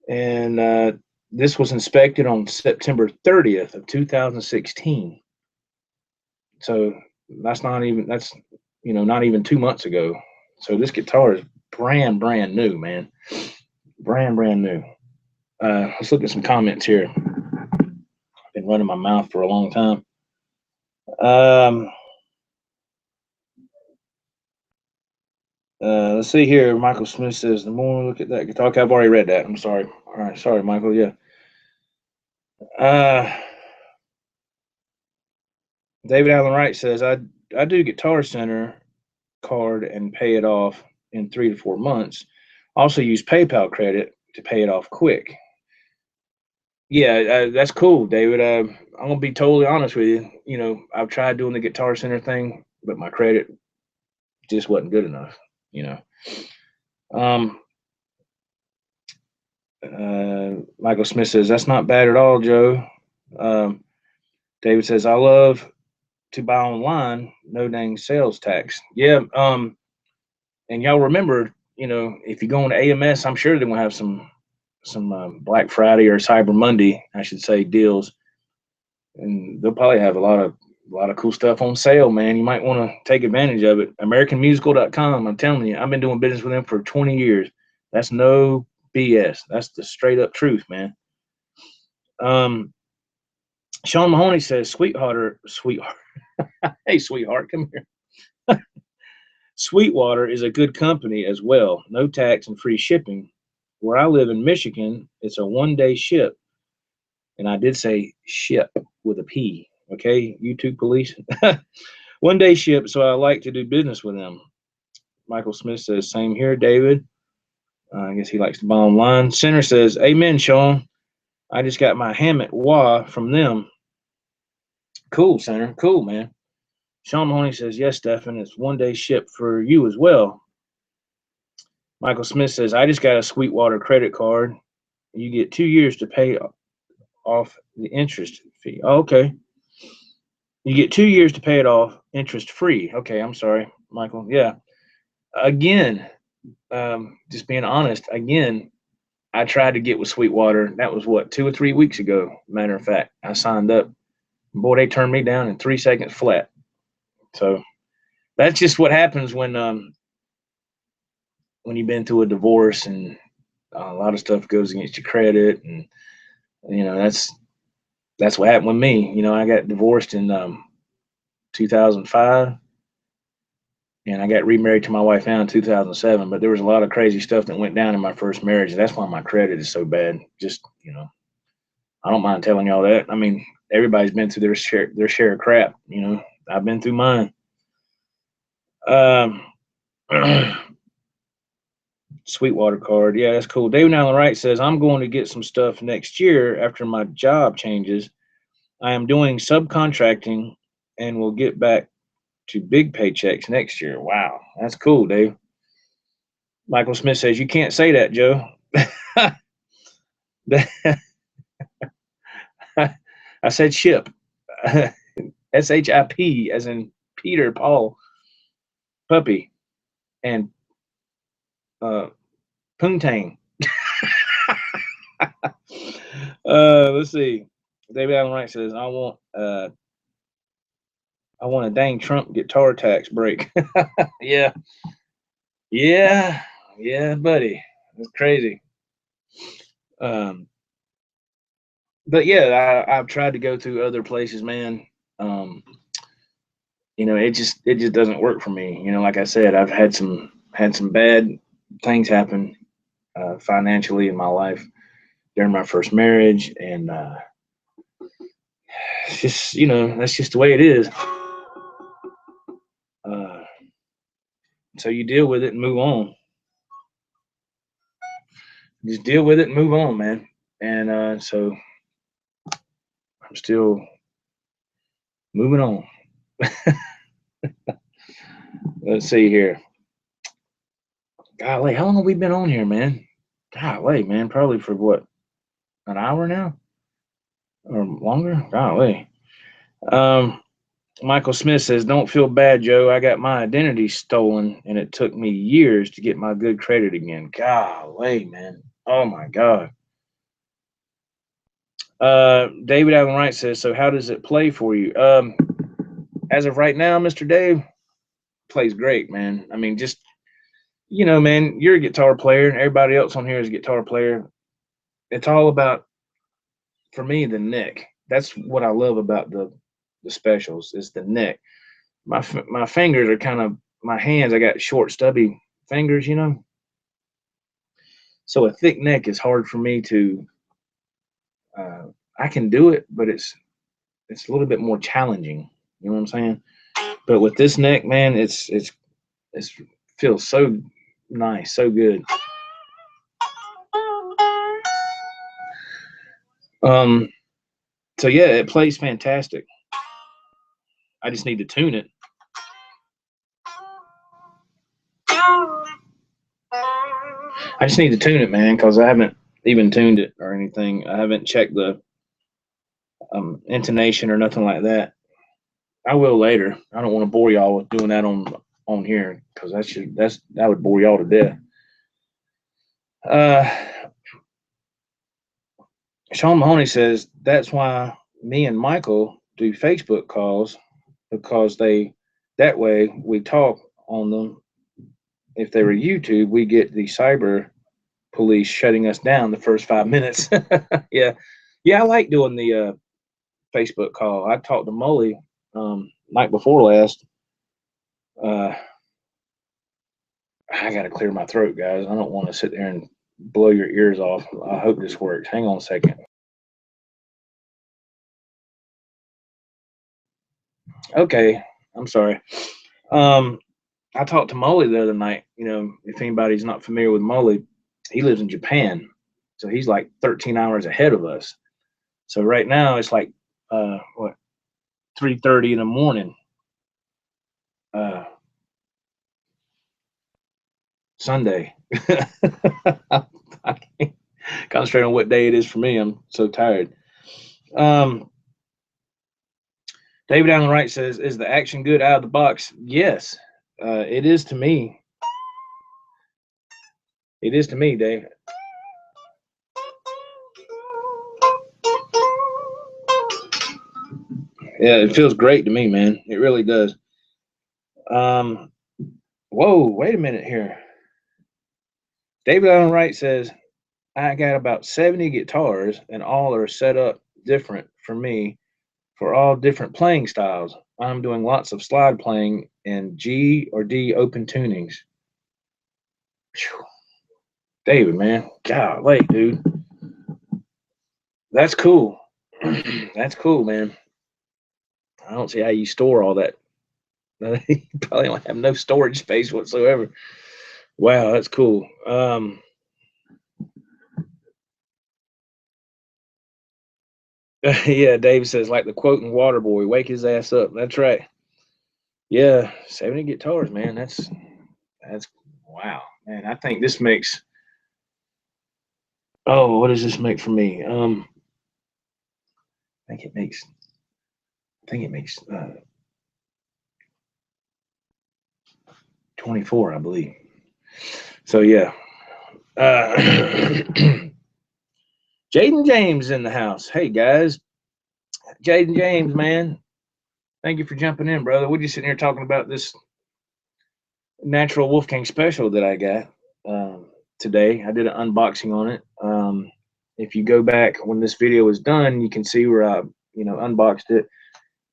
And this was inspected on September 30th of 2016. So that's not even 2 months ago. So this guitar is brand new, man. Brand new. Let's look at some comments here. I've been running my mouth for a long time. Let's see here. Michael Smith says, the more I look at that guitar, okay, I've already read that. I'm sorry. All right. Sorry, Michael. Yeah. David Allen Wright says, I do Guitar Center card and pay it off in 3 to 4 months. Also use PayPal credit to pay it off quick. Yeah, that's cool, David. I'm gonna be totally honest with you. I've tried doing the Guitar Center thing, but my credit just wasn't good enough. Michael Smith says, that's not bad at all, Joe. David says, I love to buy online, no dang sales tax. Yeah. And y'all remember, if you go on to AMS, I'm sure they're gonna have some Black Friday or Cyber Monday, I should say, deals, and they'll probably have a lot of cool stuff on sale, man. You might want to take advantage of it. AmericanMusical.com. I'm telling you, I've been doing business with them for 20 years. That's no BS. That's the straight up truth, man. Sean Mahoney says, sweetheart. Hey, sweetheart, come here. Sweetwater is a good company as well. No tax and free shipping. Where I live in Michigan, it's a 1-day ship. And I did say ship with a P. Okay, YouTube police. 1-day ship, so I like to do business with them. Michael Smith says, same here, David. I guess he likes to buy online. Center says, amen, Sean. I just got my Hammett wah from them. Cool, Center. Cool, man. Sean Mahoney says, yes, Stefan, it's 1-day ship for you as well. Michael Smith says, I just got a Sweetwater credit card. You get 2 years to pay off the interest fee. Oh, okay. You get 2 years to pay it off interest free. Okay, I'm sorry, Michael. Yeah. Again, just being honest, again, I tried to get with Sweetwater. That was what, 2 or 3 weeks ago. Matter of fact, I signed up Boy, they turned me down in 3 seconds flat. So that's just what happens when you've been through a divorce and a lot of stuff goes against your credit, and that's what happened with me. I got divorced in 2005, and I got remarried to my wife now in 2007. But there was a lot of crazy stuff that went down in my first marriage. And that's why my credit is so bad. Just I don't mind telling y'all that. I mean, everybody's been through their share of crap. I've been through mine. Um, Sweetwater card. Yeah, that's cool. David Allen Wright says, I'm going to get some stuff next year after my job changes. I am doing subcontracting and will get back to big paychecks next year. Wow, that's cool, Dave. Michael Smith says, you can't say that, Joe. I said ship. SHIP, as in Peter, Paul, puppy, and poontang. Let's see. David Allen Wright says, I want a dang Trump guitar tax break. Yeah. Yeah. Yeah, buddy. It's crazy. But yeah, I've tried to go through other places, man. It just doesn't work for me. Like I said, I've had some bad things happen financially in my life during my first marriage, and it's just that's just the way it is. So you deal with it and move on. Just deal with it and move on, man. And so I'm still moving on. Let's see here. Golly, how long have we been on here, man? Golly, man, probably for what, an hour now or longer? Golly. Michael Smith says, don't feel bad, Joe. I got my identity stolen and it took me years to get my good credit again. Golly, man. Oh my God. David Allen Wright says, so how does it play for you? As of right now, Mr. Dave, plays great, man. I mean, just, man, you're a guitar player and everybody else on here is a guitar player. It's all about, for me, the neck. That's what I love about the specials is the neck. My fingers are kind of, my hands, I got short, stubby fingers, so a thick neck is hard for me to, I can do it, but it's a little bit more challenging. You know what I'm saying? But with this neck, man, it's feels so nice, so good. So yeah, it plays fantastic. I just need to tune it. I just need to tune it, man, because I haven't even tuned it or anything. I haven't checked the intonation or nothing like that. I will later. I don't want to bore y'all with doing that on here because that would bore y'all to death. Sean Mahoney says that's why me and Michael do Facebook calls because that way we talk on them. If they were YouTube, we get the cyber police shutting us down the first 5 minutes. Yeah, I like doing the Facebook call. I talked to Molly night before last. I got to clear my throat, guys. I don't want to sit there and blow your ears off. I hope this works. Hang on a second. Okay, I'm sorry. I talked to Molly the other night. If anybody's not familiar with Molly, he lives in Japan, so he's like 13 hours ahead of us. So right now it's like 3:30 in the morning. Sunday. I can't concentrate on what day it is for me. I'm so tired. David Allen Wright says, is the action good out of the box? Yes, it is to me. It is to me, Dave. Yeah, it feels great to me, man. It really does. Um, whoa, wait a minute here. David Allen Wright says, I got about 70 guitars and all are set up different for me for all different playing styles. I'm doing lots of slide playing and G or D open tunings. Phew. David, man, golly, dude, that's cool. That's cool, man. I don't see how you store all that. You probably don't have no storage space whatsoever. Wow, that's cool. Yeah, Dave says like the quote in Waterboy, wake his ass up. That's right. Yeah, 70 guitars, man. That's wow, man. I think this makes. Oh, what does this make for me? I think it makes. I think it makes 24, I believe. So yeah. Jaden James in the house. Hey guys, Jaden James, man. Thank you for jumping in, brother. We're just sitting here talking about this natural Wolfgang special that I got today. I did an unboxing on it. If you go back when this video is done, you can see where I, unboxed it.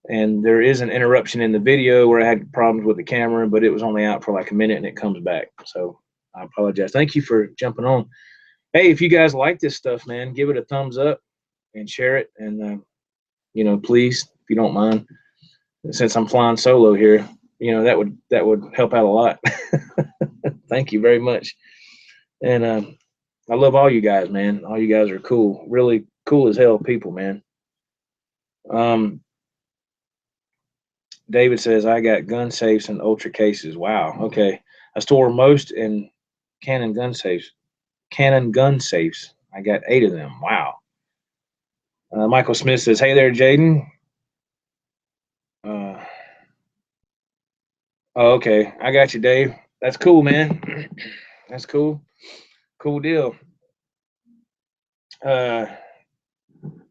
And there is an interruption in the video where I had problems with the camera, but it was only out for like a minute and it comes back. So I apologize. Thank you for jumping on. Hey, if you guys like this stuff, man, give it a thumbs up and share it. And, please, if you don't mind, since I'm flying solo here, that would help out a lot. Thank you very much. And I love all you guys, man. All you guys are cool, really cool as hell people, man. Um, David says I got gun safes and ultra cases. Wow. Okay, I store most in Canon gun safes. Canon gun safes. I got 8 of them. Wow. Michael Smith says, "Hey there, Jaden." Uh, oh, okay, I got you, Dave. That's cool, man. That's cool. Cool deal. Uh,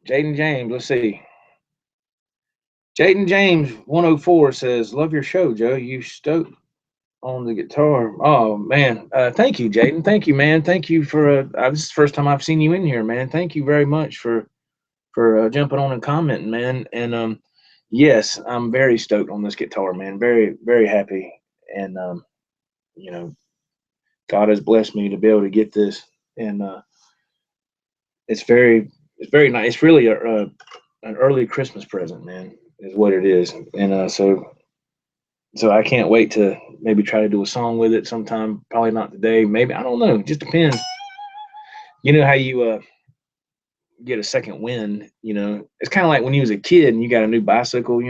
Jaden James. Let's see. Jaden James 104 says, "Love your show, Joe. You stoked on the guitar." Oh man, thank you, Jaden. Thank you, man. Thank you for this is the first time I've seen you in here, man. Thank you very much for jumping on and commenting, man. And yes, I'm very stoked on this guitar, man. Very very happy, and you know, God has blessed me to be able to get this, and it's very nice. It's really an early Christmas present, man. Is what it is, and so I can't wait to maybe try to do a song with it sometime. Probably not today. Maybe I don't know. It just depends. You know how you get a second wind. It's kind of like when you was a kid and you got a new bicycle.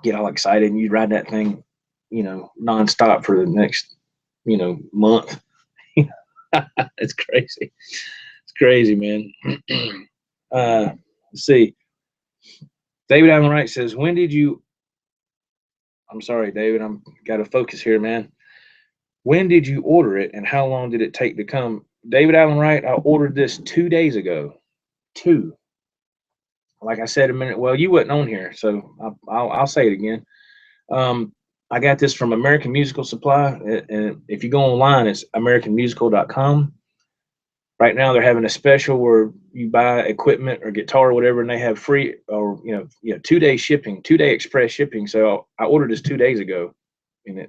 Get all excited and you ride that thing, nonstop for the next, month. It's crazy. It's crazy, man. Let's see. David Allen Wright says, "When did you?" I'm sorry, David. I'm got to focus here, man. When did you order it and how long did it take to come? David Allen Wright, I ordered this 2 days ago. Two. Like I said a minute, well, you wasn't on here, so I'll say it again. Um, I got this from American Musical Supply. And if you go online, it's americanmusical.com. Right now, they're having a special where you buy equipment or guitar or whatever, and they have free or 2-day shipping, 2-day express shipping. So I ordered this 2 days ago, and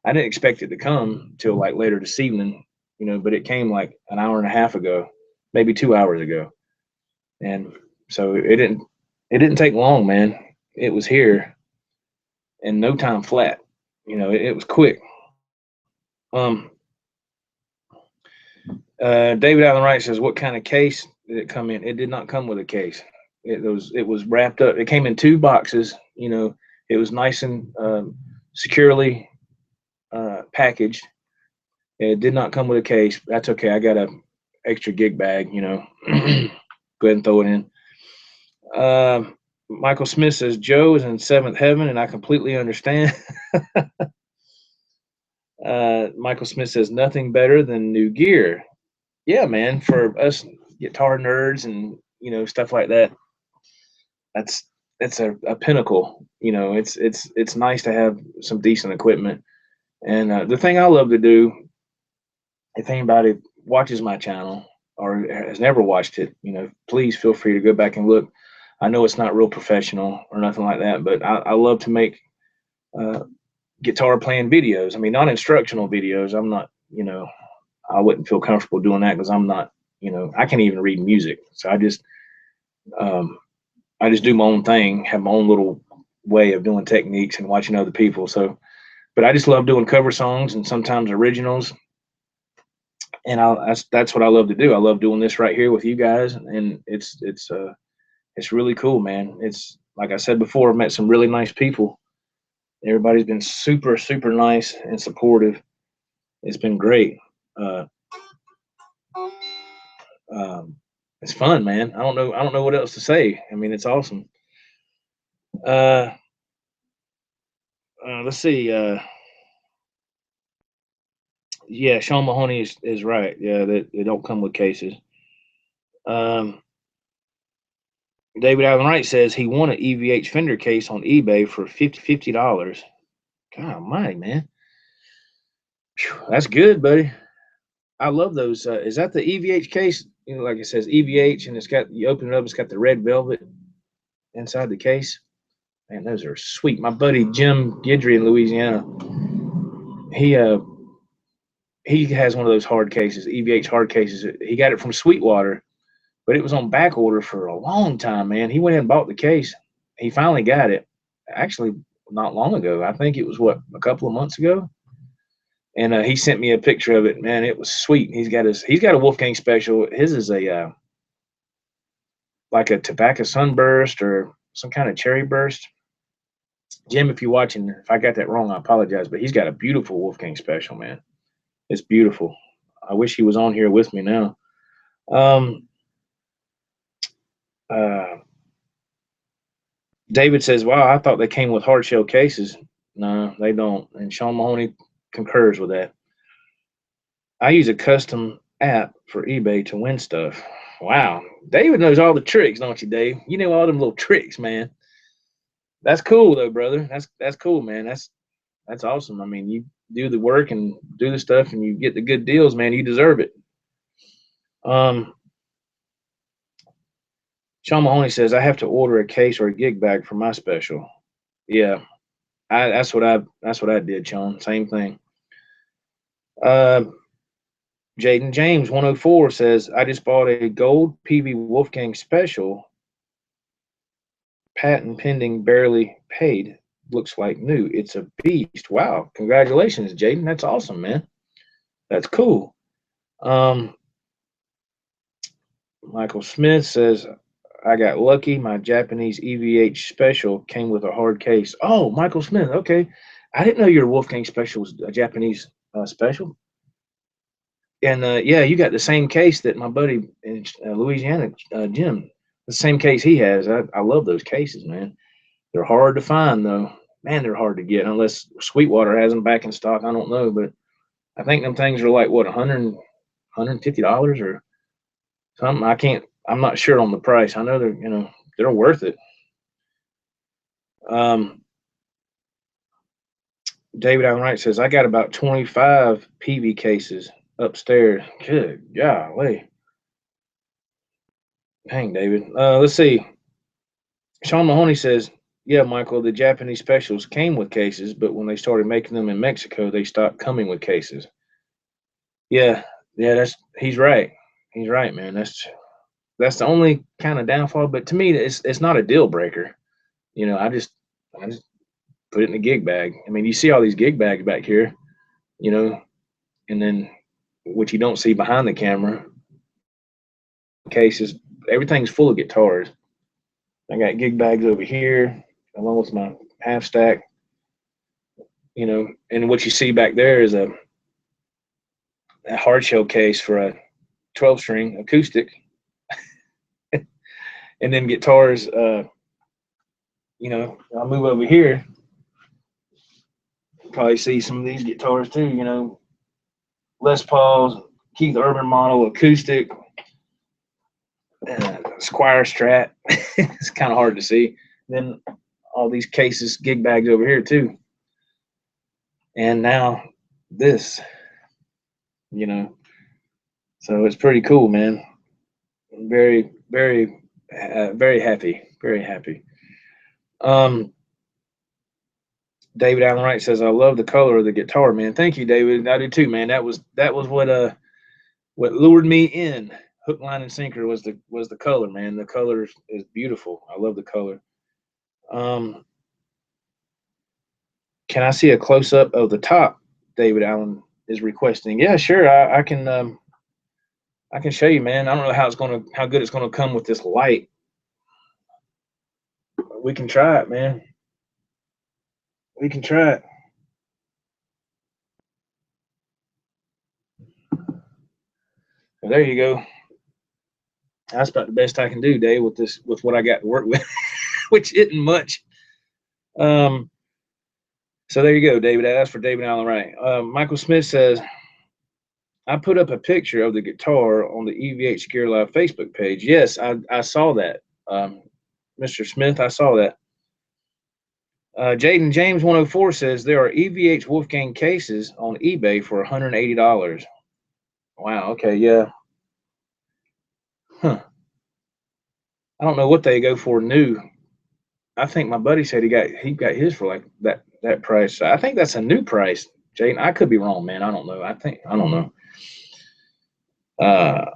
I didn't expect it to come till like later this evening, but it came like an hour and a half ago, maybe 2 hours ago. And so it didn't take long, man. It was here in no time flat. It was quick. Um, David Allen Wright says, "What kind of case did it come in?" It did not come with a case. It was wrapped up. It came in 2 boxes. It was nice and securely packaged. It did not come with a case. That's okay. I got a extra gig bag. Go ahead and throw it in. Michael Smith says Joe is in 7th heaven, and I completely understand. Michael Smith says nothing better than new gear. Yeah, man. For us guitar nerds and stuff like that, it's a pinnacle. You know, it's nice to have some decent equipment. And the thing I love to do, if anybody watches my channel or has never watched it, you know, please feel free to go back and look. I know it's not real professional or nothing like that, but I love to make uh, guitar playing videos. I mean, not instructional videos. I'm not, you know, I wouldn't feel comfortable doing that because I'm not, you know, I can't even read music. So um, I just do my own thing, have my own little way of doing techniques and watching other people. So, but I just love doing cover songs and sometimes originals. And that's what I love to do. I love doing this right here with you guys, and it's really cool, man. It's like I said before, I've met some really nice people. Everybody's been super, super nice and supportive. It's been great. Uh, um, it's fun, man. I don't know what else to say. I mean, it's awesome. Uh, let's see. Yeah, Sean Mahoney is right. Yeah, they don't come with cases. Um, David Allen Wright says he won an EVH Fender case on eBay for $50. God almighty, man. Phew, that's good, buddy. I love those. Is that the EVH case? You know, like it says EVH, and it's got, you open it up, it's got the red velvet inside the case. Man, those are sweet. My buddy Jim Guidry in Louisiana, he uh he has one of those hard cases, EVH hard cases. He got it from Sweetwater, but it was on back order for a long time, man. He went and bought the case. He finally got it. Actually, not long ago. I think it was what, a couple of months ago. And he sent me a picture of it. Man, it was sweet. He's got a Wolfgang special. His is a like a tobacco sunburst or some kind of cherry burst. Jim, if you're watching, if I got that wrong, I apologize. But he's got a beautiful Wolfgang special, man. It's beautiful. I wish he was on here with me now. Um, uh, David says, "Wow, I thought they came with hard shell cases." No, they don't. And Sean Mahoney concurs with that. I use a custom app for eBay to win stuff. Wow, David knows all the tricks, don't you, Dave? You know all them little tricks, man. That's cool though, brother. That's cool, man. That's awesome. I mean, you do the work and do the stuff, and you get the good deals, man. You deserve it. Um, Sean Mahoney says I have to order a case or a gig bag for my special. Yeah, that's what I did, Sean. Same thing. Uh, Jaden James 104 says I just bought a gold PV Wolfgang special, patent pending, barely paid. Looks like new. It's a beast. Wow! Congratulations, Jaden. That's awesome, man. That's cool. Um, Michael Smith says I got lucky. My Japanese EVH special came with a hard case. Oh, Michael Smith. Okay, I didn't know your Wolfgang special was a Japanese special. And yeah, you got the same case that my buddy in Louisiana, Jim, the same case he has. I love those cases, man. They're hard to find though. Man, they're hard to get unless Sweetwater has them back in stock. I don't know, but I think them things are like what, 150 dollars or something. I can't. I'm not sure on the price. I know they're, you know, they're worth it. Um, David Allen Wright says I got about 25 PV cases upstairs. Good golly, dang, David. Let's see. Sean Mahoney says, "Yeah, Michael, the Japanese specials came with cases, but when they started making them in Mexico, they stopped coming with cases." Yeah, yeah, that's he's right. He's right, man. That's the only kind of downfall. But to me, it's not a deal breaker. You know, I just put it in a gig bag. I mean, you see all these gig bags back here, you know, and then what you don't see behind the camera cases, everything's full of guitars. I got gig bags over here, along with my half stack, you know, and what you see back there is a hard shell case for a 12 string acoustic, and then guitars. You know, I'll move over here. Probably see some of these guitars too. You know, Les Paul's, Keith Urban model acoustic, Squire Strat. It's kind of hard to see. Then all these cases, gig bags over here too. And now this, you know. So it's pretty cool, man. I'm very, very happy. Very happy. Um, David Allen Wright says, "I love the color of the guitar, man." Thank you, David. I do too, man. That was what lured me in. Hook, line, and sinker was the color, man. The color is beautiful. I love the color. Um, can I see a close up of the top? David Allen is requesting. Yeah, sure. I can show you, man. I don't know how good it's gonna come with this light. We can try it, man. We can try it. Well, there you go. That's about the best I can do, Dave, with what I got to work with, which isn't much. Um, so there you go, David. That's for David Allen Wright. Michael Smith says, I put up a picture of the guitar on the EVH Gear Live Facebook page. Yes, I saw that. Mr. Smith, I saw that. Jaden James 104 says there are EVH Wolfgang cases on eBay for $180. Wow. Okay. Yeah. Huh. I don't know what they go for new. I think my buddy said he got his for like that price. I think that's a new price, Jaden. I could be wrong, man. I don't know. I don't know.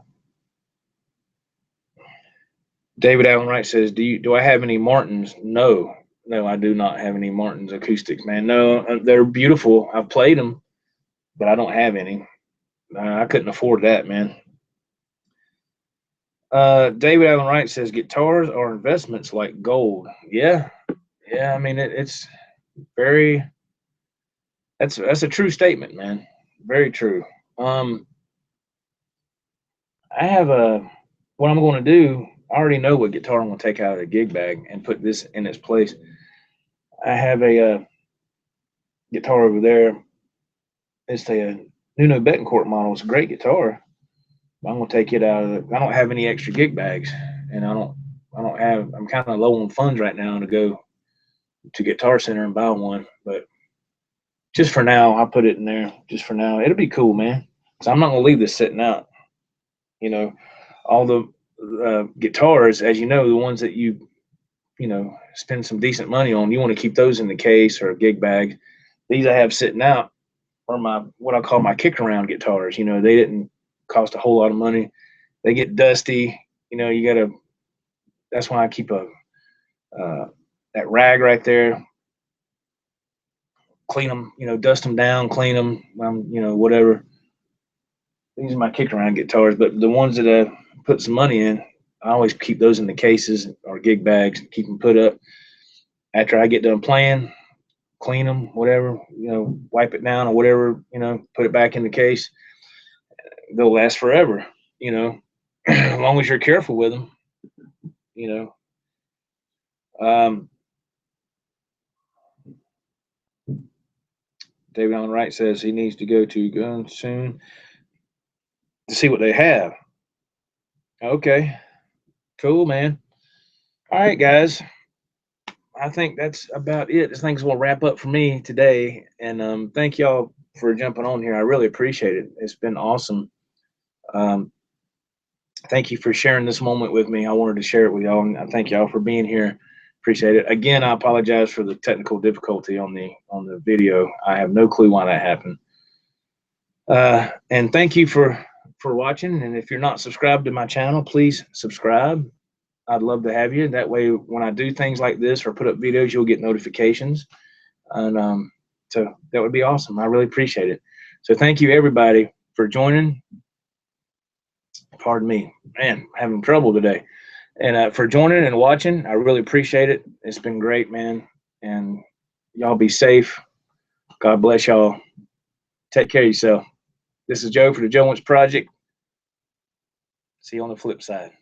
David Allen Wright says, do I have any Martins? No, I do not have any Martins acoustics, man. No, they're beautiful. I've played them, but I don't have any. I couldn't afford that, man. David Allen Wright says guitars are investments like gold. Yeah. I mean, it's very. That's a true statement, man. Very true. I have what I'm going to do. I already know what guitar I'm going to take out of the gig bag and put this in its place. I have a guitar over there. It's a Nuno Betancourt model. It's a great guitar. I'm going to take it out of I don't have any extra gig bags, and I'm kind of low on funds right now to go to Guitar Center and buy one. But just for now, I'll put it in there. Just for now, it'll be cool, man. So I'm not going to leave this sitting out. You know, all the guitars, as you know, the ones that you spend some decent money on, you want to keep those in the case or a gig bag. These I have sitting out are my what I call my kick around guitars. They didn't cost a whole lot of money. They get dusty. You gotta. That's why I keep that rag right there. Clean them. Dust them down, clean them. Whatever. These are my kick around guitars, but the ones that I put some money in, I always keep those in the cases or gig bags, keep them put up. After I get done playing, clean them, whatever, wipe it down or whatever, put it back in the case. They'll last forever, as long as you're careful with them, David Allen Wright says he needs to go to Gun soon to see what they have. Okay, cool, man. All right, guys. I think that's about it. This thing's gonna wrap up for me today, and thank y'all for jumping on here. I really appreciate it. It's been awesome. Thank you for sharing this moment with me. I wanted to share it with y'all, and I thank y'all for being here. Appreciate it. Again, I apologize for the technical difficulty on the video. I have no clue why that happened. And thank you for watching. And if you're not subscribed to my channel, please subscribe. I'd love to have you. That way, when I do things like this or put up videos, you'll get notifications. And so that would be awesome. I really appreciate it. So thank you, everybody, for joining. Pardon me, man, I'm having trouble today. And for joining and watching, I really appreciate it. It's been great, man. And y'all be safe. God bless y'all. Take care of yourself. This is Joe for the Joe Wentz Project. See you on the flip side.